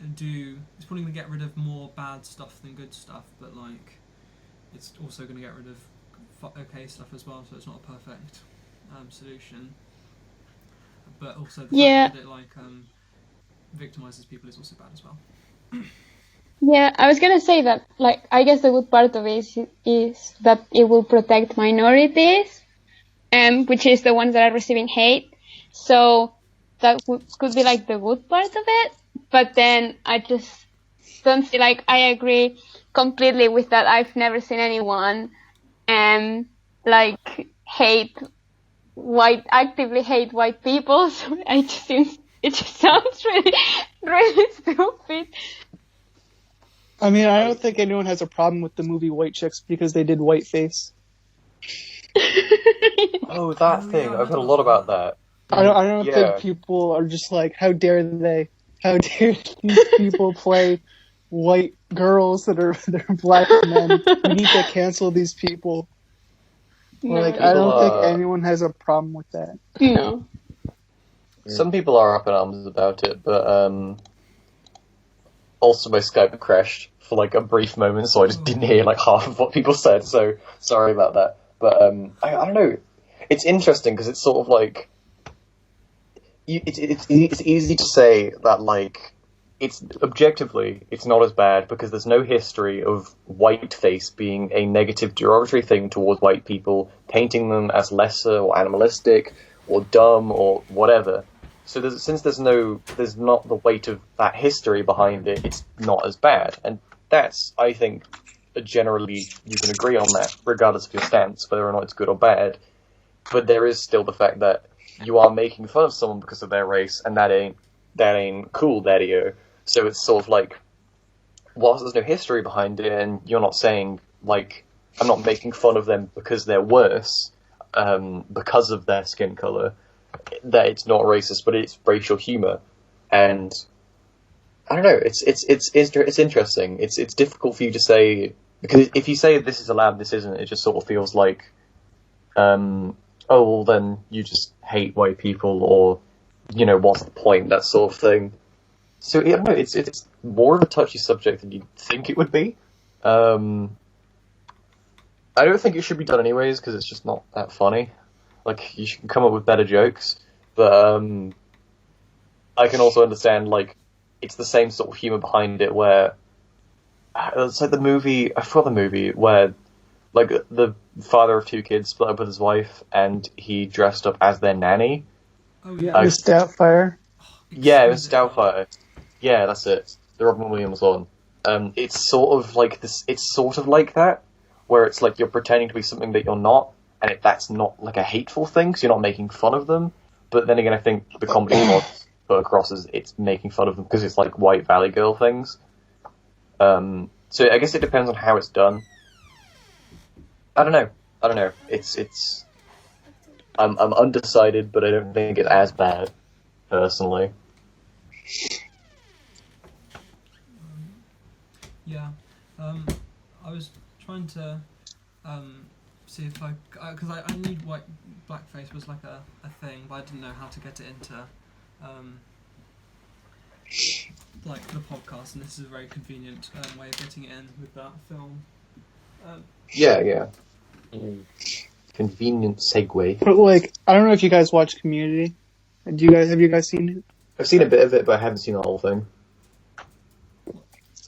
it's probably gonna get rid of more bad stuff than good stuff, but it's also gonna get rid of okay stuff as well. So it's not a perfect solution. but also the fact that it like victimizes people is also bad as well. Yeah, I was gonna say that, like, I guess the good part of it is that it will protect minorities, which is the ones that are receiving hate. So that could be like the good part of it. But then I just don't see, like, I agree completely with that. I've never seen anyone, like, actively hate white people. So it just sounds really, really stupid. I mean, I don't think anyone has a problem with the movie White Chicks because they did whiteface. Oh, that thing. I've heard a lot about that. I don't think people are just like, how dare they? How dare these people play white girls that are black men? We need to cancel these people. No. Like, I don't think anyone has a problem with that. No. Some people are up in arms about it, but also my Skype crashed for like a brief moment, so I just didn't hear like half of what people said, so sorry about that. But I don't know. It's interesting because it's sort of like it's easy to say that like it's objectively it's not as bad because there's no history of whiteface being a negative derogatory thing towards white people, painting them as lesser or animalistic or dumb or whatever. So since there's not the weight of that history behind it, it's not as bad. And that's, I think, generally you can agree on that, regardless of your stance, whether or not it's good or bad. But there is still the fact that you are making fun of someone because of their race, and that ain't cool, daddy-o. So it's sort of like, whilst there's no history behind it, and you're not saying, like, I'm not making fun of them because they're worse, because of their skin colour, that it's not racist, but it's racial humor, and I don't know. It's interesting. It's difficult for you to say because if you say this is allowed, this isn't. It just sort of feels like, oh well, then you just hate white people, or you know, what's the point? That sort of thing. So yeah, no, it's more of a touchy subject than you'd think it would be. I don't think it should be done anyways because it's just not that funny. Like, you should come up with better jokes, but I can also understand, like, it's the same sort of humour behind it where, it's like the movie, I forgot the movie, where, like, the father of two kids split up with his wife, and he dressed up as their nanny. Oh, yeah. Miss Doubtfire. Yeah, Miss Doubtfire. Yeah, that's it. The Robin Williams one. It's sort of like this, it's sort of like that, where it's like you're pretending to be something that you're not, and that's not like a hateful thing, because you're not making fun of them. But then again, I think the comedy was put across as it's making fun of them because it's like white Valley Girl things. So I guess it depends on how it's done. I don't know. It's. I'm undecided, but I don't think it's as bad, personally. Yeah, I was trying to see if because I knew blackface was like a thing, but I didn't know how to get it into like the podcast, and this is a very convenient way of getting it in with that film. Yeah. Convenient segue. But like, I don't know if you guys watch Community. Have you guys seen it? I've seen a bit of it, but I haven't seen the whole thing.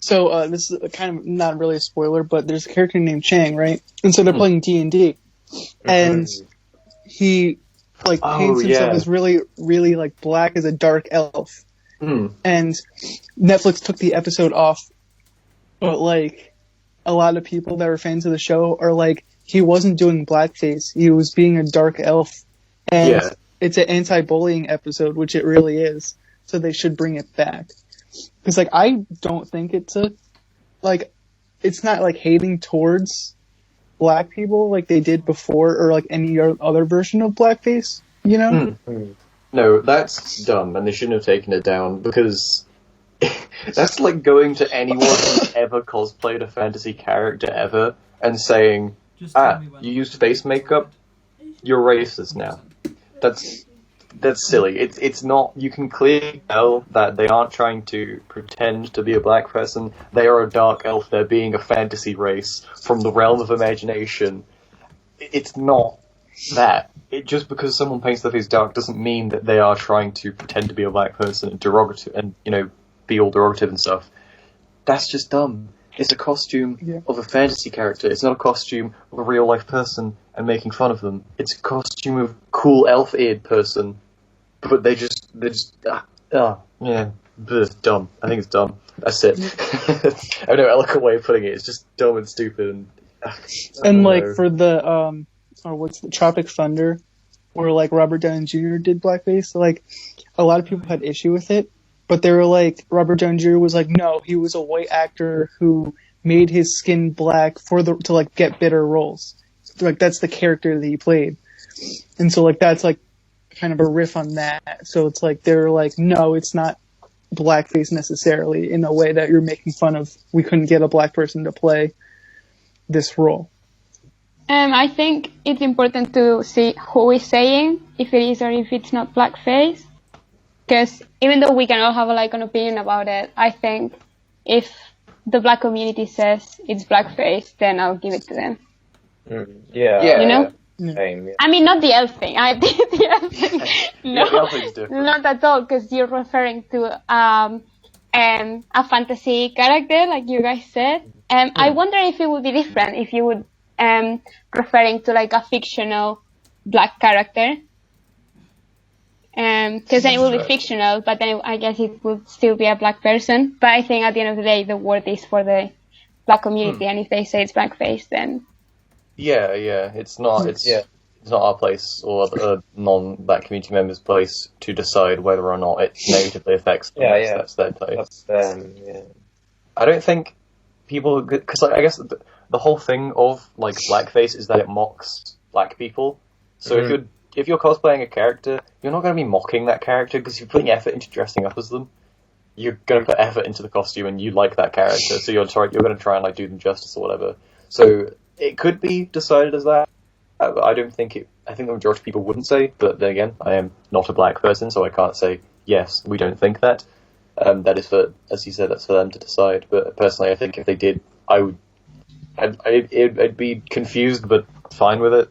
So this is kind of not really a spoiler, but there's a character named Chang, right? And so they're playing D&D, and he like paints himself as really, really like black as a dark elf. And Netflix took the episode off, but like a lot of people that were fans of the show are like, he wasn't doing blackface; he was being a dark elf, and it's an anti-bullying episode, which it really is. So they should bring it back. Because, like, I don't think it's it's not, like, hating towards black people like they did before or, like, any other version of blackface, you know? No, that's dumb, and they shouldn't have taken it down, because that's like going to anyone who's ever cosplayed a fantasy character ever and saying, you used face makeup? You're racist now. That's silly. It's not. You can clearly tell that they aren't trying to pretend to be a black person. They are a dark elf. They're being a fantasy race from the realm of imagination. It's not that just because someone paints their face dark doesn't mean that they are trying to pretend to be a black person and derogative and be all derogative and stuff. That's just dumb. It's a costume of a fantasy character. It's not a costume of a real life person and making fun of them. It's a costume of a cool elf-eared person, but they're just dumb. I think it's dumb. That's it. I have no eloquent way of putting it. It's just dumb and stupid. And like for the what's the Tropic Thunder, where like Robert Downey Jr. did blackface, like a lot of people had issue with it, but they were like, Robert Downey Jr. was like, no, he was a white actor who made his skin black to like get better roles. Like that's the character that he played, and so like that's like kind of a riff on that. So it's like they're like, no, it's not blackface necessarily in a way that you're making fun of. We couldn't get a black person to play this role. I think it's important to see who is saying if it is or if it's not blackface, because even though we can all have like an opinion about it, I think if the black community says it's blackface, then I'll give it to them. Yeah. You know? Same, yeah. I mean, not the elf thing. The elf thing. No, the elf thing's different. not at all, because you're referring to a fantasy character, like you guys said. I wonder if it would be different if you would referring to like a fictional black character. Because then it will be fictional, but then I guess it would still be a black person. But I think at the end of the day, the word is for the black community, and if they say it's blackface, then it's not our place or the non-black community members' place to decide whether or not it negatively affects them. That's their place. I don't think people, because like, I guess the whole thing of like blackface is that it mocks black people. So if you're cosplaying a character, you're not going to be mocking that character because you're putting effort into dressing up as them. You're going to put effort into the costume and you like that character, so you're going to try and like do them justice or whatever. So it could be decided as that. I don't think it. I think the majority of people wouldn't say, but then again, I am not a black person, so I can't say yes. We don't think that. That is for, as you said, that's for them to decide. But personally, I think if they did, I'd be confused, but fine with it.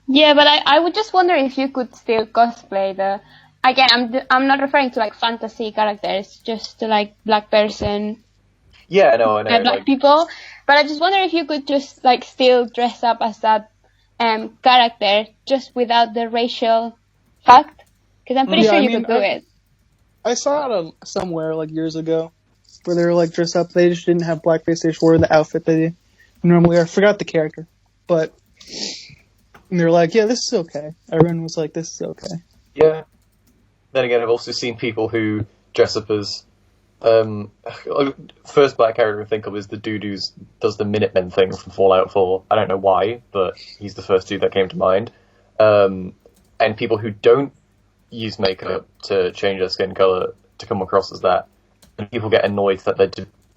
Yeah, but I would just wonder if you could still cosplay the. Again, I'm not referring to like fantasy characters, just to like black person. Yeah, I know. Black people, but I just wonder if you could just like still dress up as that character, just without the racial fact, because I'm pretty sure you could do it. I saw it somewhere like years ago, where they were like dressed up. They just didn't have blackface. They just wore the outfit they normally wear. I forgot the character, but they were like, "Yeah, this is okay." Everyone was like, "This is okay." Yeah. Then again, I've also seen people who dress up as. First black character I think of is the dude who does the Minutemen thing from Fallout 4. I don't know why, but he's the first dude that came to mind. And people who don't use makeup to change their skin color to come across as that, and people get annoyed that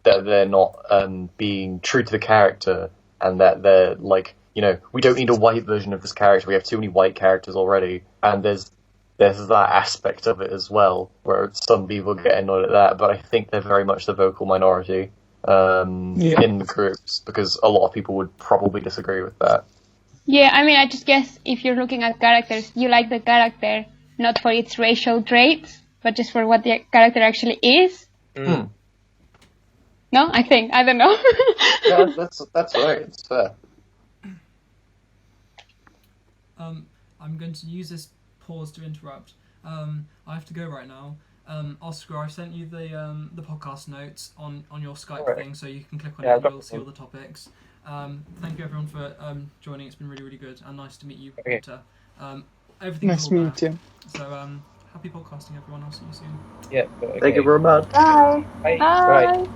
they're not being true to the character, and that they're like, we don't need a white version of this character. We have too many white characters already, and there's that aspect of it as well, where some people get annoyed at that, but I think they're very much the vocal minority in the groups, because a lot of people would probably disagree with that. Yeah, I mean, I just guess if you're looking at characters, you like the character not for its racial traits, but just for what the character actually is. No, I don't know. Yeah, that's right, it's fair. I'm going to use this pause to interrupt. I have to go right now. Oscar, I've sent you the podcast notes on your Skype thing, so you can click on it and you'll see all the topics. Thank you everyone for joining. It's been really, really good, and nice to meet you, Peter. Everything's Nice to meet you too. So happy podcasting, everyone. I'll see you soon. Yeah. Okay. Thank you very much. Bye. Bye. Bye.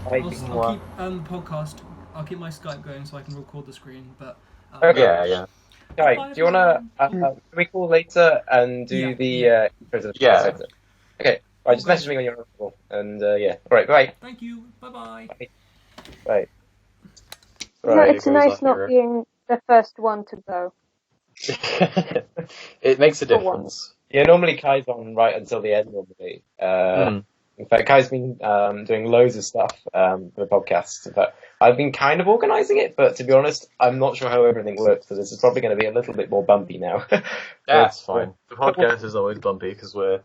I'll keep the podcast. I'll keep my Skype going so I can record the screen. But Okay. Yeah. Guy, do you wanna can we call later and do the Yeah. Okay. Right, just message me when you're available. And yeah. Alright, bye. Thank you. Bye. Bye. Right, it's nice not being the first one to go. It makes a difference. Yeah, normally Kai's on right until the end normally. In fact, Kai's been doing loads of stuff for the podcast. But I've been kind of organising it, but to be honest, I'm not sure how everything works, so this is probably going to be a little bit more bumpy now. That's fine. The podcast is always bumpy because we're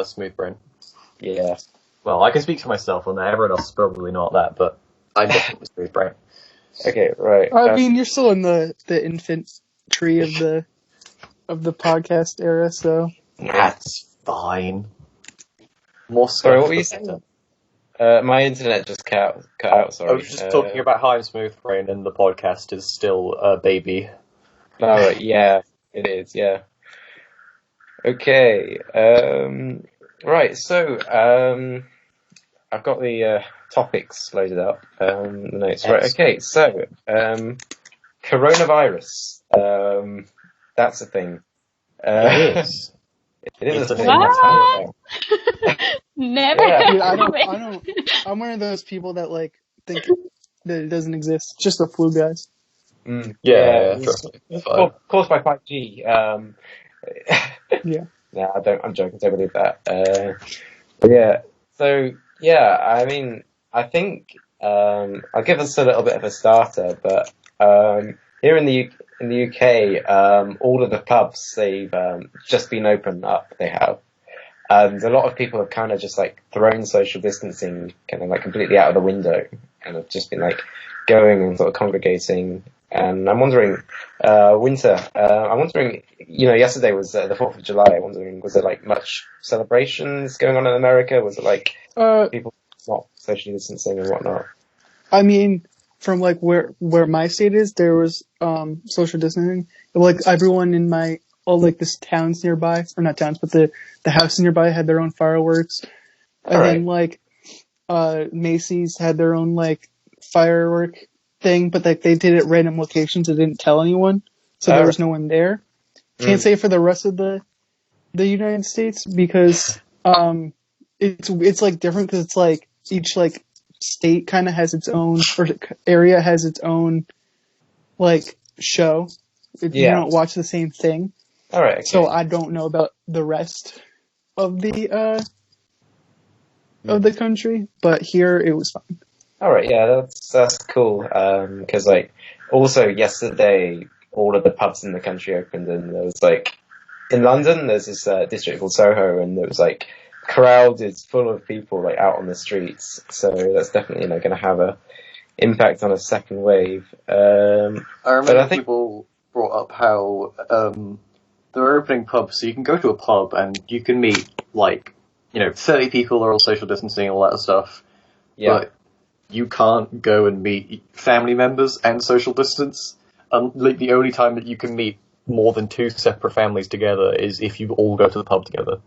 smooth brain. Yeah. Well, I can speak for myself on that. Everyone else is probably not that, but I'm definitely smooth brain. Okay, right. I mean, you're still in the infant tree of the podcast era, so That's fine. More Sorry, what were you saying? My internet just cut out, sorry. I was just talking about how I'm smooth brain and the podcast is still a baby. Oh, right, yeah, it is, yeah. Okay, right, so, I've got the topics loaded up, the notes. Right, okay, so, coronavirus, that's a thing. It is. It is a thing. What? Never. Yeah. dude, I don't. I'm one of those people that like think that it doesn't exist. It's just a flu, guys. Yeah, it's caused by 5G. Yeah. No, I'm joking. Don't believe that. But yeah. So yeah, I mean, I think I'll give us a little bit of a starter. But here in the UK, all of the pubs they've just been opened up. They have. And a lot of people have kind of just like thrown social distancing kind of like completely out of the window and have just been like going and sort of congregating. And I'm wondering, Winter, I'm wondering, yesterday was the 4th of July. I'm wondering, was there like much celebrations going on in America? Was it like people not socially distancing and whatnot? I mean, from like where my state is, there was social distancing. Like everyone in all like this towns nearby, or not towns, but the house nearby had their own fireworks. And then like Macy's had their own like firework thing, but like they did it at random locations and didn't tell anyone. So there was no one there. Can't say for the rest of the United States because it's like different because it's like each like state kind of has its own, or area has its own like show. You don't watch the same thing. All right. Okay. So I don't know about the rest of the country, but here it was fine. All right, yeah, that's cool. Because like also yesterday, all of the pubs in the country opened, and there was like in London, there's this district called Soho, and there was like crowded, full of people like out on the streets. So that's definitely going to have a impact on a second wave. I remember people brought up how they're opening pubs, so you can go to a pub and you can meet like 30 people are all social distancing, all that stuff. Yeah. But you can't go and meet family members and social distance. Like the only time that you can meet more than 2 separate families together is if you all go to the pub together.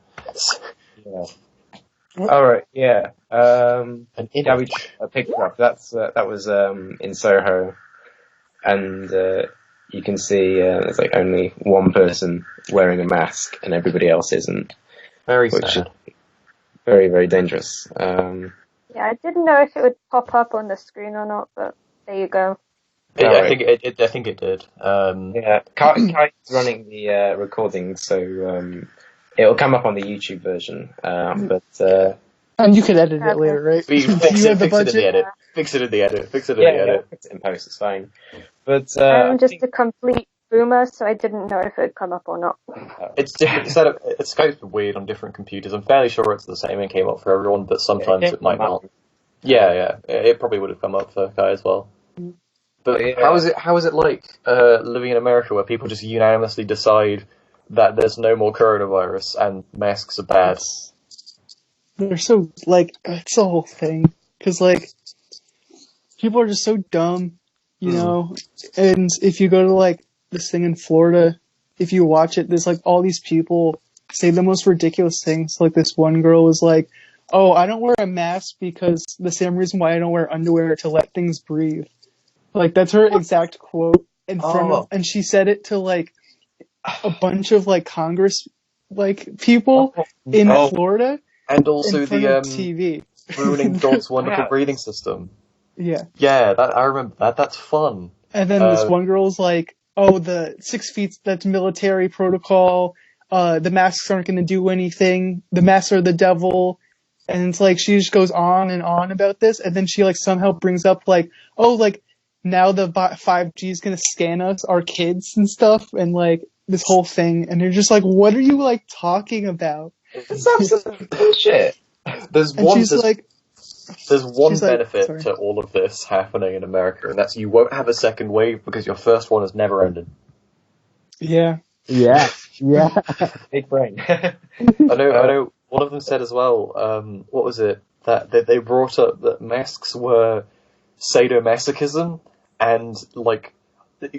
Yeah. All right. Yeah. An Gabby picked up. That was in Soho, and you can see there's like only one person wearing a mask, and everybody else isn't. Very sad. Very, very dangerous. Yeah, I didn't know if it would pop up on the screen or not, but there you go. I think it did. Yeah, Kai's running the recording, so it'll come up on the YouTube version. And you could edit it later, right? Fix it in the edit. Fix it in the edit. Fix it in post. It's fine. But I'm just a complete boomer, so I didn't know if it would come up or not. It's different. Skype's weird on different computers. I'm fairly sure it's the same and came up for everyone, but sometimes it might not. Yeah. It probably would have come up for Kai as well. But how is it like living in America where people just unanimously decide that there's no more coronavirus and masks are bad? They're so like it's the whole thing because like people are just so dumb, know. And if you go to like this thing in Florida, if you watch it, there's like all these people say the most ridiculous things. Like this one girl was like, "Oh, I don't wear a mask because the same reason why I don't wear underwear to let things breathe." Like that's her exact quote in front of, and she said it to like a bunch of like Congress like people in Florida, and also in front of TV ruining God's wonderful breathing system. Yeah, I remember that. That's fun. And then this one girl's like, "Oh, the 6 feet, that's military protocol. The masks aren't going to do anything. The masks are the devil." And it's like, she just goes on and on about this, and then she like somehow brings up like, oh, like, now the 5G is gonna scan us, our kids and stuff, and like, this whole thing, and you're just like, what are you like talking about? It's absolute bullshit. There's And one, she's like, there's one she's like- benefit sorry. to all of this happening in America, and that's you won't have a second wave because your first one has never ended. yeah. Yeah. Big brain. I know. One of them said as well. What was it that they brought up that masks were sadomasochism, and like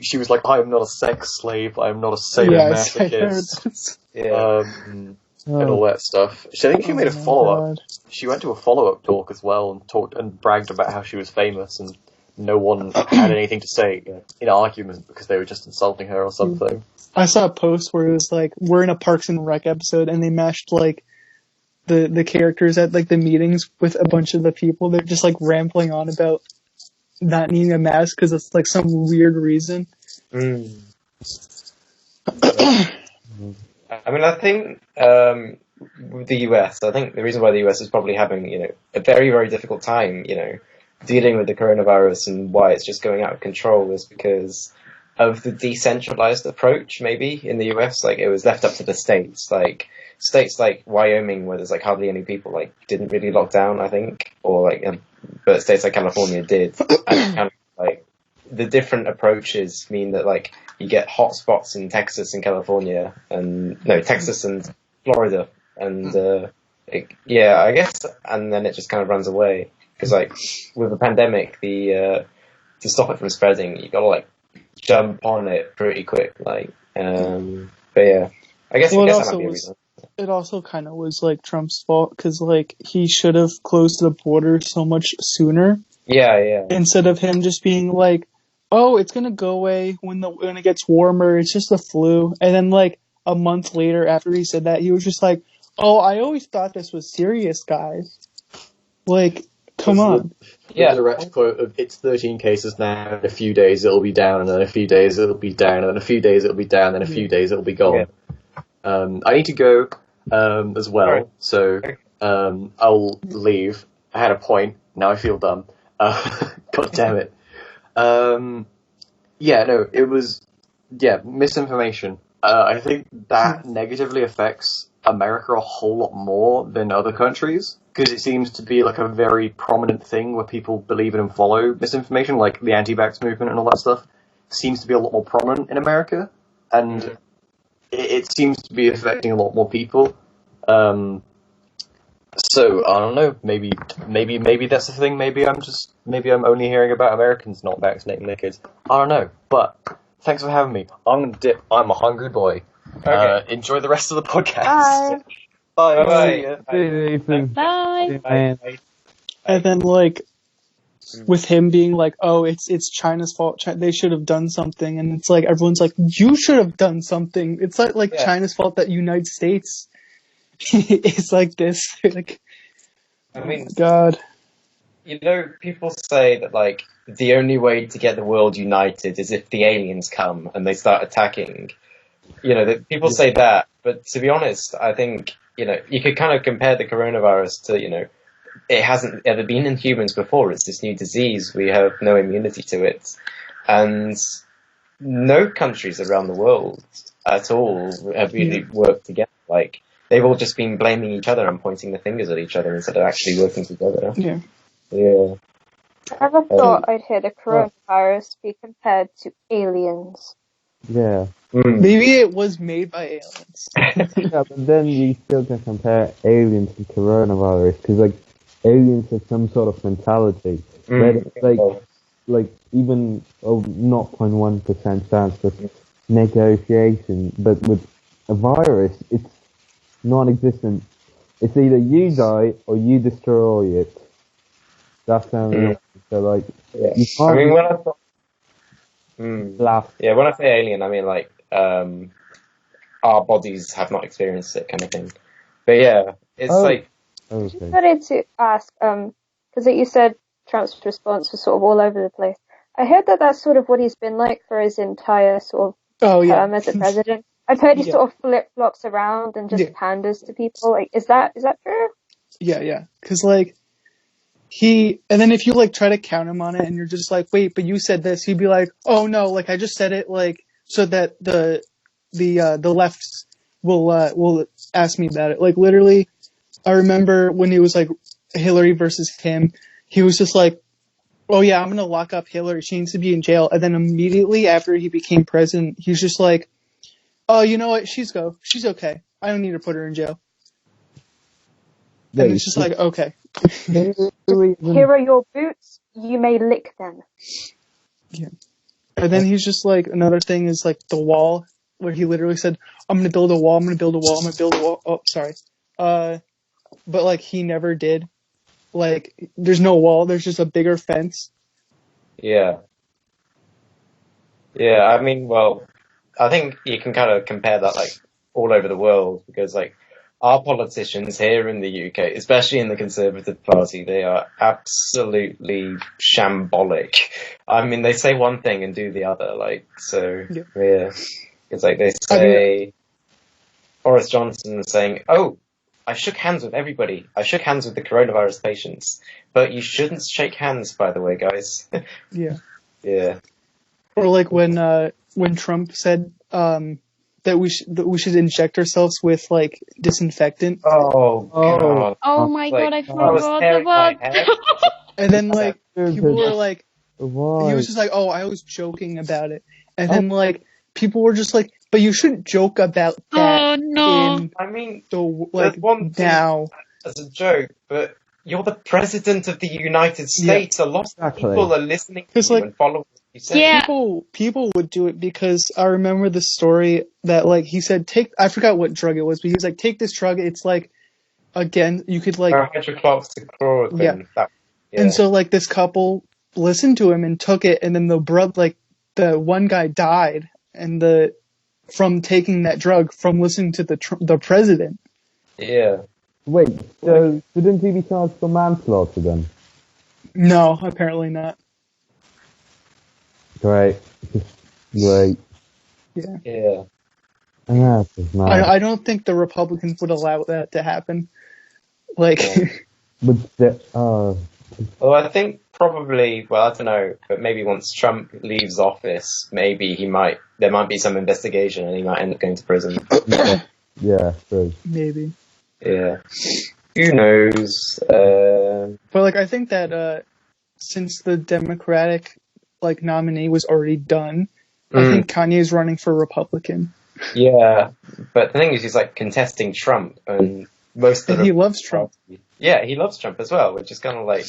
she was like, "I am not a sex slave. I am not a Yes, I heard sadomasochist," this. and all that stuff. I think she made a Oh my follow up. God. She went to a follow up talk as well and talked and bragged about how she was famous, and no one had anything to say in argument because they were just insulting her or something. I saw a post where it was like, we're in a Parks and Rec episode, and they mashed like the characters at like the meetings with a bunch of the people. They're just like rambling on about not needing a mask because it's like some weird reason. I mean, I think with the US, I think the reason why the US is probably having, a very, very difficult time, dealing with the coronavirus and why it's just going out of control is because of the decentralized approach, maybe, in the US. Like, it was left up to the states. Like, states like Wyoming, where there's, like, hardly any people, like, didn't really lock down, I think. Or, like, but states like California did. And kind of, like, the different approaches mean that, like, you get hot spots in Texas and California, Texas and Florida. And, I guess, and then it just kind of runs away. Because, like, with a pandemic, to stop it from spreading, you gotta, like, jump on it pretty quick, like, but yeah, I guess that might be a reason. It also kind of was like Trump's fault because like he should have closed the border so much sooner. Yeah. Instead of him just being like, "Oh, it's gonna go away when it gets warmer. It's just the flu," and then like a month later, after he said that, he was just like, "Oh, I always thought this was serious, guys." Like, come on. The direct quote of it's 13 cases now, in a few days it'll be down, and then a few days it'll be down, and then a few days it'll be down, and then a few days it'll be gone. I need to go as well, so I'll leave. I had a point, now I feel dumb. God damn it. It was misinformation. I think that negatively affects America a whole lot more than other countries, because it seems to be like a very prominent thing where people believe in and follow misinformation, like the anti-vax movement and all that stuff seems to be a lot more prominent in America, and it seems to be affecting a lot more people. So I don't know, maybe that's the thing. Maybe I'm only hearing about Americans not vaccinating their kids. I don't know, but thanks for having me. I'm gonna dip. I'm a hungry boy. Okay. Enjoy the rest of the podcast. Bye. Bye. Bye. And then like with him being like, "Oh, it's China's fault. They should have done something," and it's like everyone's like, "You should have done something." It's like China's fault that United States is like this. Like, I mean, God. People say that like the only way to get the world united is if the aliens come and they start attacking. That people say that, but to be honest, I think you could kind of compare the coronavirus to it hasn't ever been in humans before. It's this new disease. We have no immunity to it, and no countries around the world at all have really worked together. Like, they've all just been blaming each other and pointing the fingers at each other instead of actually working together. Yeah. I never thought I'd hear the coronavirus be compared to aliens. Yeah. Maybe it was made by aliens. Yeah, but then you still can compare aliens to coronavirus, because like aliens have some sort of mentality. Like even 0.1% chance with negotiation, but with a virus, it's non-existent. It's either you die or you destroy it. That's the only option. So like, you can't. I mean, when I say alien, I mean like our bodies have not experienced it, kind of thing. But yeah, it's like. I just wanted to ask, because you said Trump's response was sort of all over the place. I heard that that's sort of what he's been like for his entire sort of term as a president. I've heard he sort of flip-flops around and just panders to people. Like, is that true? Yeah. Because, like, and then if you, like, try to count him on it and you're just like, wait, but you said this, he'd be like, oh, no, like, I just said it, like, so that the left will ask me about it. Like, literally, I remember when it was, like, Hillary versus him, he was just like, oh, yeah, I'm going to lock up Hillary. She needs to be in jail. And then immediately after he became president, he's just like, oh, you know what? She's okay. I don't need to put her in jail. And it's just like, okay. Here are your boots. You may lick them. Yeah. And then he's just like, another thing is like the wall, where he literally said, I'm going to build a wall, I'm going to build a wall, I'm going to build a wall. Oh, sorry. But like he never did. Like, there's no wall, there's just a bigger fence. Yeah. Yeah, I mean, well, I think you can kind of compare that, like, all over the world, because, like, our politicians here in the UK, especially in the Conservative Party, they are absolutely shambolic. I mean, they say one thing and do the other, like, so, yeah. It's like they say, Boris Johnson saying, oh, I shook hands with everybody. I shook hands with the coronavirus patients. But you shouldn't shake hands, by the way, guys. Yeah. Yeah. Or like when Trump said that we should inject ourselves with like disinfectant. Oh God! Oh my God! I forgot about. And then like people were like, he was just like, oh, I was joking about it. And then like people were just like, but you shouldn't joke about that. Oh no! I mean, like one now as a joke, but you're the president of the United States. Yeah. A lot of people are listening to you and following. Yeah. People would do it because I remember the story that like he said I forgot what drug it was, but he was like, take this drug, it's like again you could like hydrochloroquine. Yeah. And so like this couple listened to him and took it, and then the one guy died and from taking that drug from listening to the president. Yeah. Wait, so didn't he be charged for manslaughter then? No, apparently not. Great. Yeah. Yeah. I don't think the Republicans would allow that to happen. Like, well, I think probably. Well, I don't know, but maybe once Trump leaves office, maybe there might be some investigation, and he might end up going to prison. Yeah, true. Maybe. Yeah. Who knows? But like, I think that since the Democratic like nominee was already done, I think Kanye is running for Republican. Yeah, but the thing is, he's like contesting Trump, and he loves Trump. Yeah, he loves Trump as well, which is kind of like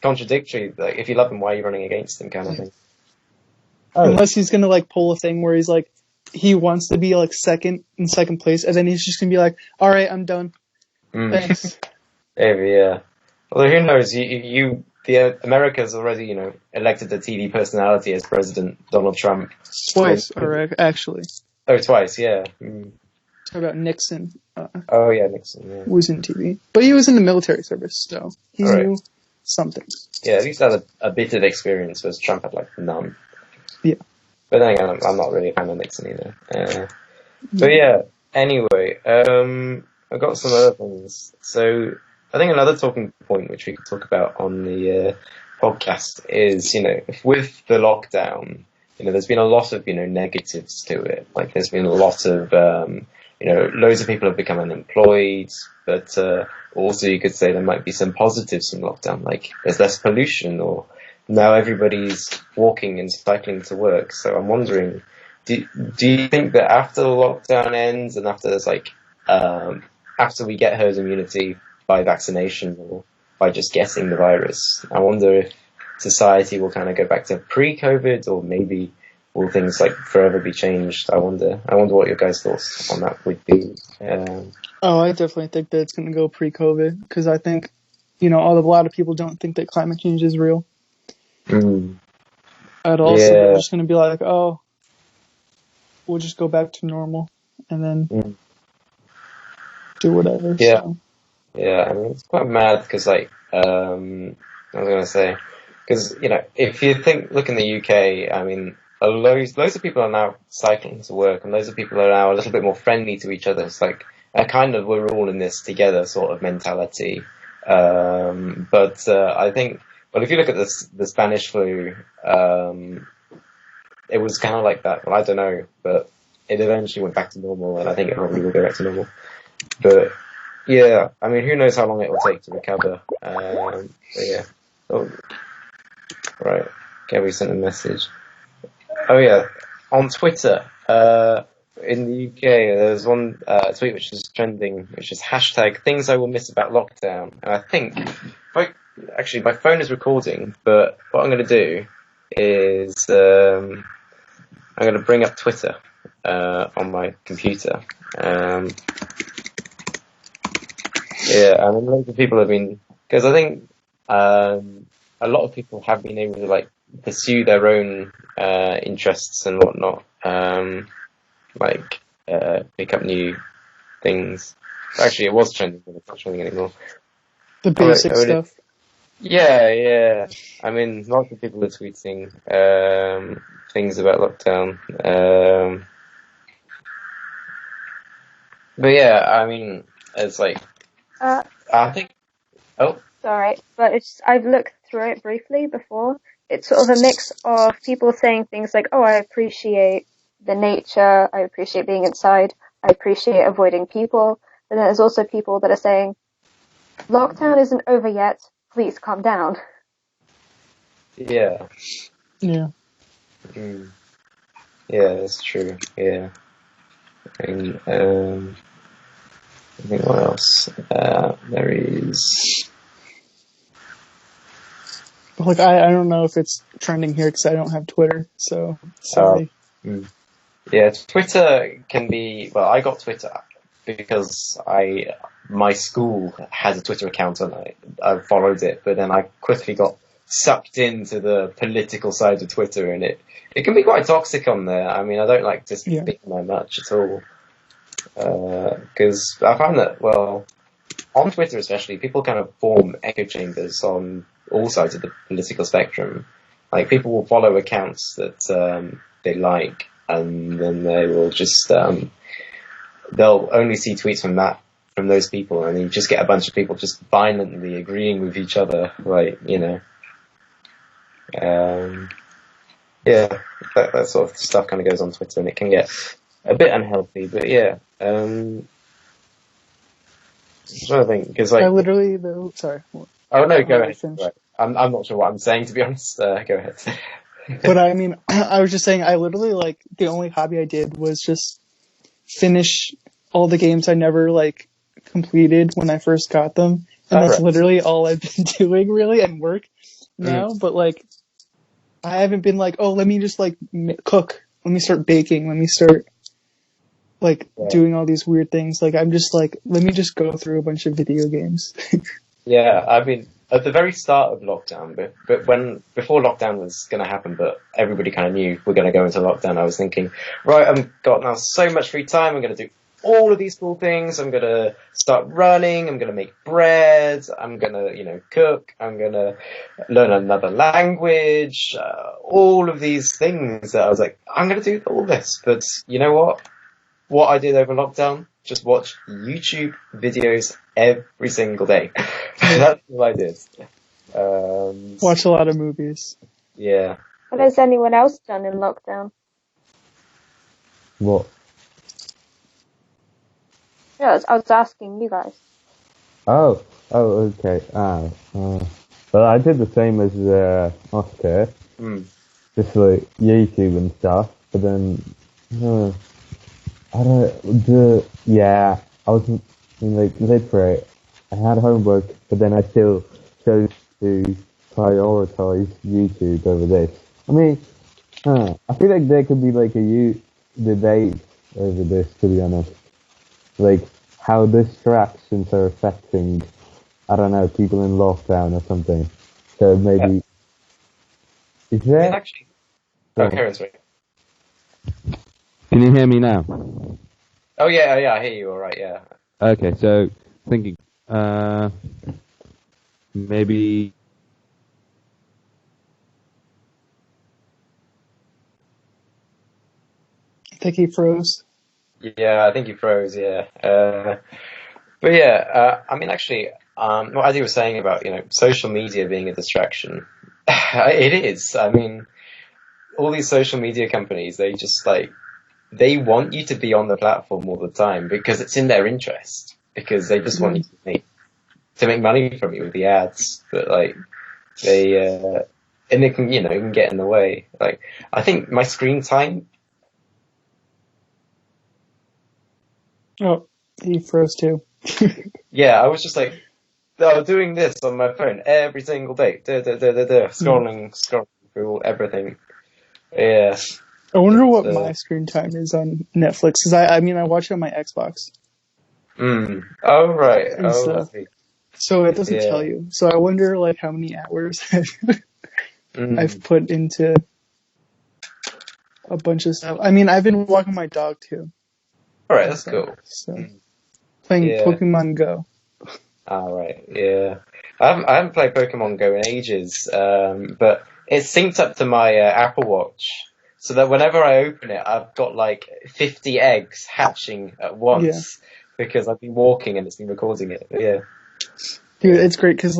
contradictory. Like, if you love him, why are you running against him, kind of thing. Unless he's gonna like pull a thing where he's like, he wants to be like second place, and then he's just gonna be like, all right, I'm done. Thanks. Maybe, yeah. Although who knows? America's already, elected a TV personality as President, Donald Trump. Twice, actually. Oh, twice, yeah. Talk about Nixon. Oh, yeah, Nixon, yeah. Was in TV. But he was in the military service, so he knew something. Yeah, at least had a bit of experience, whereas Trump had, like, none. Yeah. But then again, I'm not really a fan of Nixon either. But yeah, anyway, I've got some other things. So, I think another talking point which we could talk about on the podcast is, with the lockdown, there's been a lot of, negatives to it. Like, there's been a lot of, loads of people have become unemployed, but also you could say there might be some positives from lockdown, like there's less pollution, or now everybody's walking and cycling to work. So I'm wondering, do you think that after the lockdown ends and after there's after we get herd immunity by vaccination or by just getting the virus, I wonder if society will kind of go back to pre-COVID, or maybe will things forever be changed? I wonder what your guys' thoughts on that would be. I definitely think that it's going to go pre-COVID, because I think, a lot of people don't think that climate change is real. At all. So they're just going to be like, oh, we'll just go back to normal and then do whatever. Yeah. So. Yeah, I mean, it's quite mad because, I was going to say, because, if you look in the UK, I mean, loads of people are now cycling to work, and loads of people are now a little bit more friendly to each other. It's like kind of we're all in this together sort of mentality. But I think, well, if you look at the Spanish flu, it was kind of like that. Well, I don't know, but it eventually went back to normal, and I think it probably will go back to normal. But yeah, I mean, who knows how long it will take to recover. But yeah. Oh, right. Gabby sent a message. Oh yeah, on Twitter, in the UK, there's one tweet which is trending, which is hashtag things I will miss about lockdown. And I think, actually my phone is recording, but what I'm going to do is I'm going to bring up Twitter on my computer. Yeah, I mean, loads of people have been, because I think a lot of people have been able to like pursue their own interests and whatnot, pick up new things. Actually, it was trending, but it's not trending anymore. The basic stuff. Yeah. I mean, lots of people are tweeting things about lockdown. But yeah, I mean, it's like, I think. Oh. Sorry, but I've looked through it briefly before. It's sort of a mix of people saying things like, "Oh, I appreciate the nature. I appreciate being inside. I appreciate avoiding people." And then there's also people that are saying, "Lockdown isn't over yet. Please calm down." Yeah. Yeah. Mm. Yeah, that's true. Yeah. And I think what else? There is. Like I don't know if it's trending here because I don't have Twitter, so sorry. Yeah, Twitter can be. Well, I got Twitter because my school has a Twitter account and I followed it, but then I quickly got sucked into the political side of Twitter, and it can be quite toxic on there. I mean, I don't like to speak there much at all, because I find that, well, on Twitter especially, people kind of form echo chambers on all sides of the political spectrum. Like, people will follow accounts that they like, and then they will just they'll only see tweets from those people, and you just get a bunch of people just violently agreeing with each other, like, you know. Yeah, that sort of stuff kind of goes on Twitter, and it can get a bit unhealthy. But yeah, I'm trying to think, because like I literally though. Sorry. Oh no, go ahead. Right. I'm not sure what I'm saying, to be honest. Go ahead. But I mean, I was just saying, I literally, like, the only hobby I did was just finish all the games I never, like, completed when I first got them. And that's literally all I've been doing, really, and work now. But, like, I haven't been like, oh, let me just, like, cook. Let me start baking. Let me start, like, doing all these weird things. Like, I'm just like, let me just go through a bunch of video games. Yeah, I mean, at the very start of lockdown, but before lockdown was going to happen, but everybody kind of knew we're going to go into lockdown, I was thinking, right, I've got now so much free time, I'm going to do all of these cool things, I'm going to start running, I'm going to make bread, I'm going to, cook, I'm going to learn another language, all of these things that I was like, I'm going to do all this. But you know what? What I did over lockdown? Just watch YouTube videos every single day. That's what I did. Watch a lot of movies. Yeah. What has anyone else done in lockdown? What? Yeah, I was asking you guys. Oh, okay. Well, I did the same as Oscar. Just like YouTube and stuff. But then, I was literate. I had homework, but then I still chose to prioritize YouTube over this. I mean, I feel like there could be like a debate over this, to be honest. Like, how distractions are affecting, I don't know, people in lockdown or something. So maybe... Is there... Actually... Okay, sorry. Can you hear me now? Oh, yeah, I hear you all right, yeah. Okay, so, thinking, maybe... I think he froze. Yeah, I think you froze. Yeah, but yeah, I mean, actually, what Addy was saying about social media being a distraction, it is. I mean, all these social media companies, they just they want you to be on the platform all the time because it's in their interest, because they just want you to make money from you with the ads. But they and it can it can get in the way. Like, I think my screen time. Oh, he froze too. Yeah, I was just doing this on my phone every single day, scrolling through everything. Yeah. I wonder what my screen time is on Netflix, because I mean I watch it on my Xbox. Oh right. So it doesn't tell you. So I wonder how many hours I've put into a bunch of stuff. I mean, I've been walking my dog too. All right, that's cool. So playing Pokemon Go. All right, yeah. I haven't played Pokemon Go in ages, but it's synced up to my Apple Watch, so that whenever I open it, I've got 50 eggs hatching at once because I've been walking and it's been recording it. But yeah. Dude, it's great because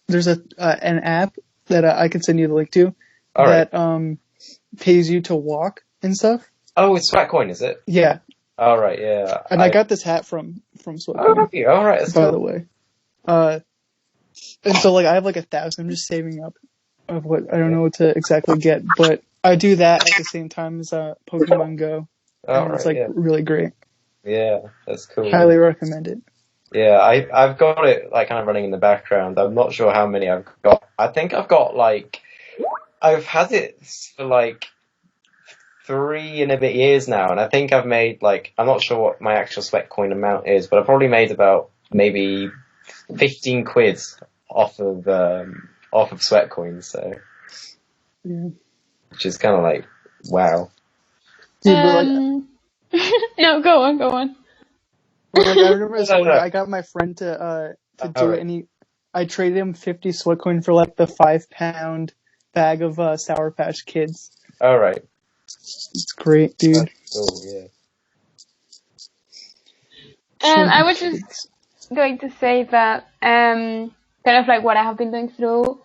there's an app that I can send you the link to pays you to walk and stuff. Oh, it's Sweatcoin, is it? Yeah. All right, yeah. And I got this hat from Sweatcoin. Oh, have you? All right, that's by cool. the way. And so I have 1,000. I'm just saving up of what I don't know what to exactly get, but I do that at the same time as Pokemon Go. And it's really great. Yeah, that's cool. Highly recommend it. Yeah, I've got it kind of running in the background. I'm not sure how many I've got. I think I've got I've had it for 3 and a bit years now, and I think I've made I'm not sure what my actual Sweatcoin amount is, but I've probably made about maybe 15 quid off of Sweatcoin, so which is kind of wow. No, go on. Well, I remember I got my friend to do it, and I traded him 50 Sweatcoin for the 5-pound bag of Sour Patch Kids. All right. It's great, dude. That's cool, yeah. I was just going to say that kind of what I have been doing through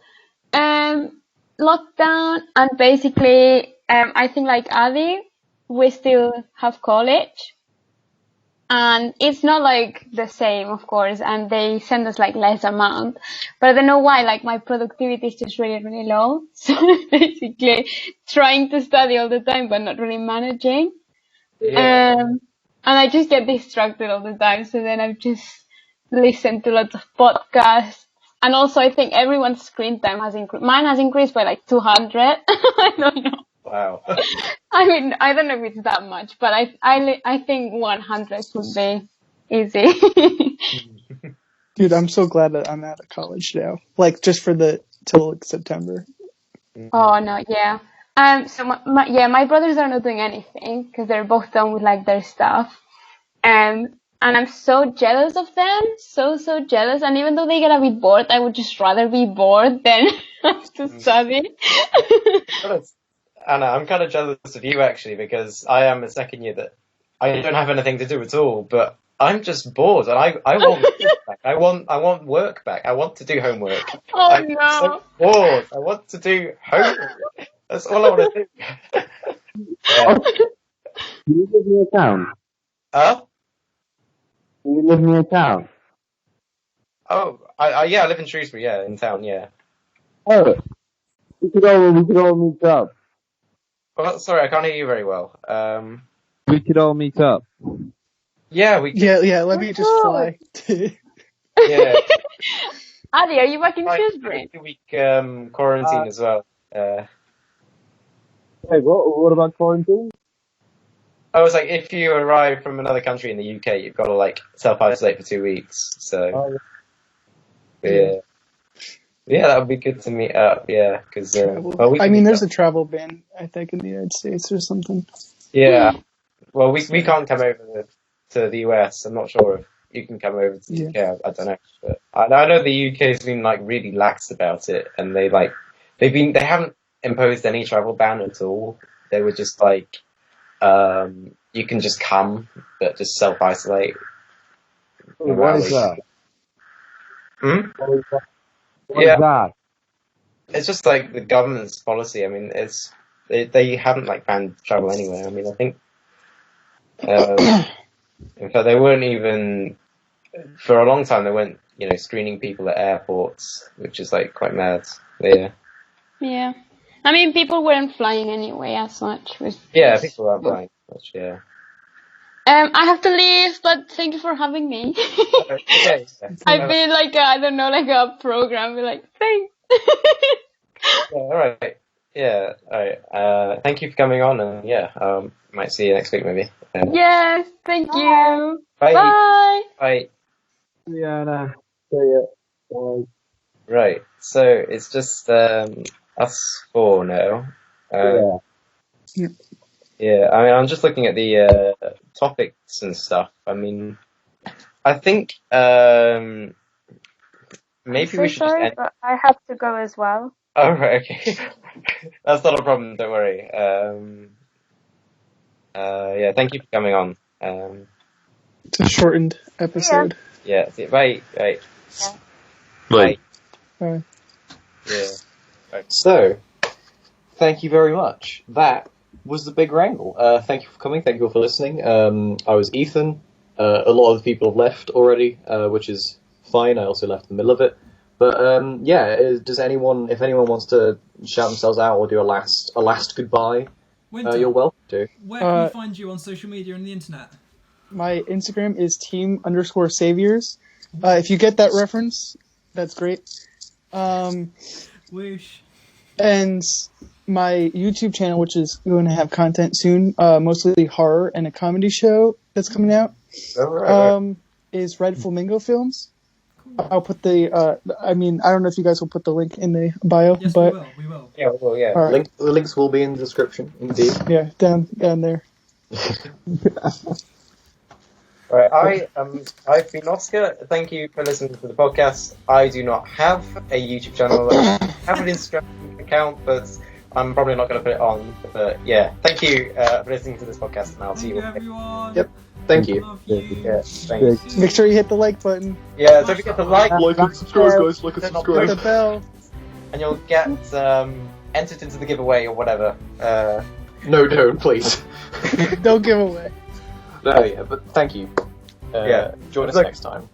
lockdown, and basically I think Addy, we still have college. And it's not the same, of course, and they send us less amount. But I don't know why, my productivity is just really, really low. So basically trying to study all the time, but not really managing. Yeah. And I just get distracted all the time. So then I've just listened to lots of podcasts. And also I think everyone's screen time has increased. Mine has increased by 200. I don't know. Wow. I mean, I don't know if it's that much, but I think 100 would be easy. Dude, I'm so glad that I'm out of college now. Just for till September. Oh no, yeah. So my brothers are not doing anything because they're both done with their stuff. And I'm so jealous of them, so jealous. And even though they get a bit bored, I would just rather be bored than have to study. Anna, I'm kind of jealous of you actually, because I am a second year that I don't have anything to do at all, but I'm just bored and I want back. I want work back. I want to do homework. Oh I'm no. so bored. I want to do homework. That's all I want to do. Do you live near town? Huh? Do you live near town? Oh, I live in Shrewsbury, in town, yeah. Oh, we could all meet up. Well, sorry, I can't hear you very well. We could all meet up. Yeah, we could. Yeah, let me just fly. Yeah. Addy, are you back in Shrewsbury? 2-week quarantine as well. Hey, what about quarantine? I was if you arrive from another country in the UK, you've got to self-isolate for 2 weeks. So, yeah, that would be good to meet up. Yeah, because there's a travel ban, I think, in the United States or something. Yeah, well, we can't come over to the US. I'm not sure if you can come over to the UK. I don't know, but I know the UK has been really lax about it, and they haven't imposed any travel ban at all. They were just you can just come, but just self-isolate. What is that? Hmm? What is that? It's just like the government's policy. I mean, they haven't like banned travel anywhere. I mean, I think in fact they weren't even for a long time. They weren't screening people at airports, which is like quite mad. Yeah. Yeah. I mean, people weren't flying anyway as much. Yeah, people weren't flying as much. Yeah. I have to leave, but thank you for having me. Okay. I've been like a program. Be like, thanks. Yeah, all right. Yeah. All right. Thank you for coming on, and might see you next week maybe. Yes. Thank you. Bye. Bye. Bye. Yeah, no. So, yeah. Right. So it's just us four now. Yeah. Yeah. I mean, I'm just looking at the topics and stuff. I mean, I think maybe we should sorry, just end. but I have to go as well. Oh, right, okay. That's not a problem, don't worry. Yeah, thank you for coming on. It's a shortened episode. Yeah, bye. Bye. Bye. Bye. Yeah. Right. So, thank you very much. That was the Big Wrangle. Thank you for coming, thank you all for listening. I was Ethan. A lot of the people have left already, which is fine. I also left in the middle of it. But does anyone, if anyone wants to shout themselves out or do a last goodbye, Winter, you're welcome to. where can we find you on social media and the internet? My Instagram is team_saviors. If you get that reference, that's great. Whoosh. And my YouTube channel, which is going to have content soon, mostly horror and a comedy show that's coming out, is Red Flamingo Films. I'll put the, I don't know if you guys will put the link in the bio, Yes, but... we will. Yeah, we will, yeah. Right. The links will be in the description, indeed. Yeah, down there. Alright, I've been Oscar. Thank you for listening to the podcast. I do not have a YouTube channel. I have an Instagram account, but I'm probably not going to put it on. But yeah, thank you for listening to this podcast, and I'll see you. Thank you, everyone. Yep. Thank you. Love you. Yeah, thanks. Make sure you hit the like button. Yeah, don't forget to like and subscribe, guys. Like and Hit subscribe. the bell. and you'll get entered into the giveaway or whatever. No, don't, please. Don't give away. No, yeah, but thank you. Yeah. Join us Look- next time.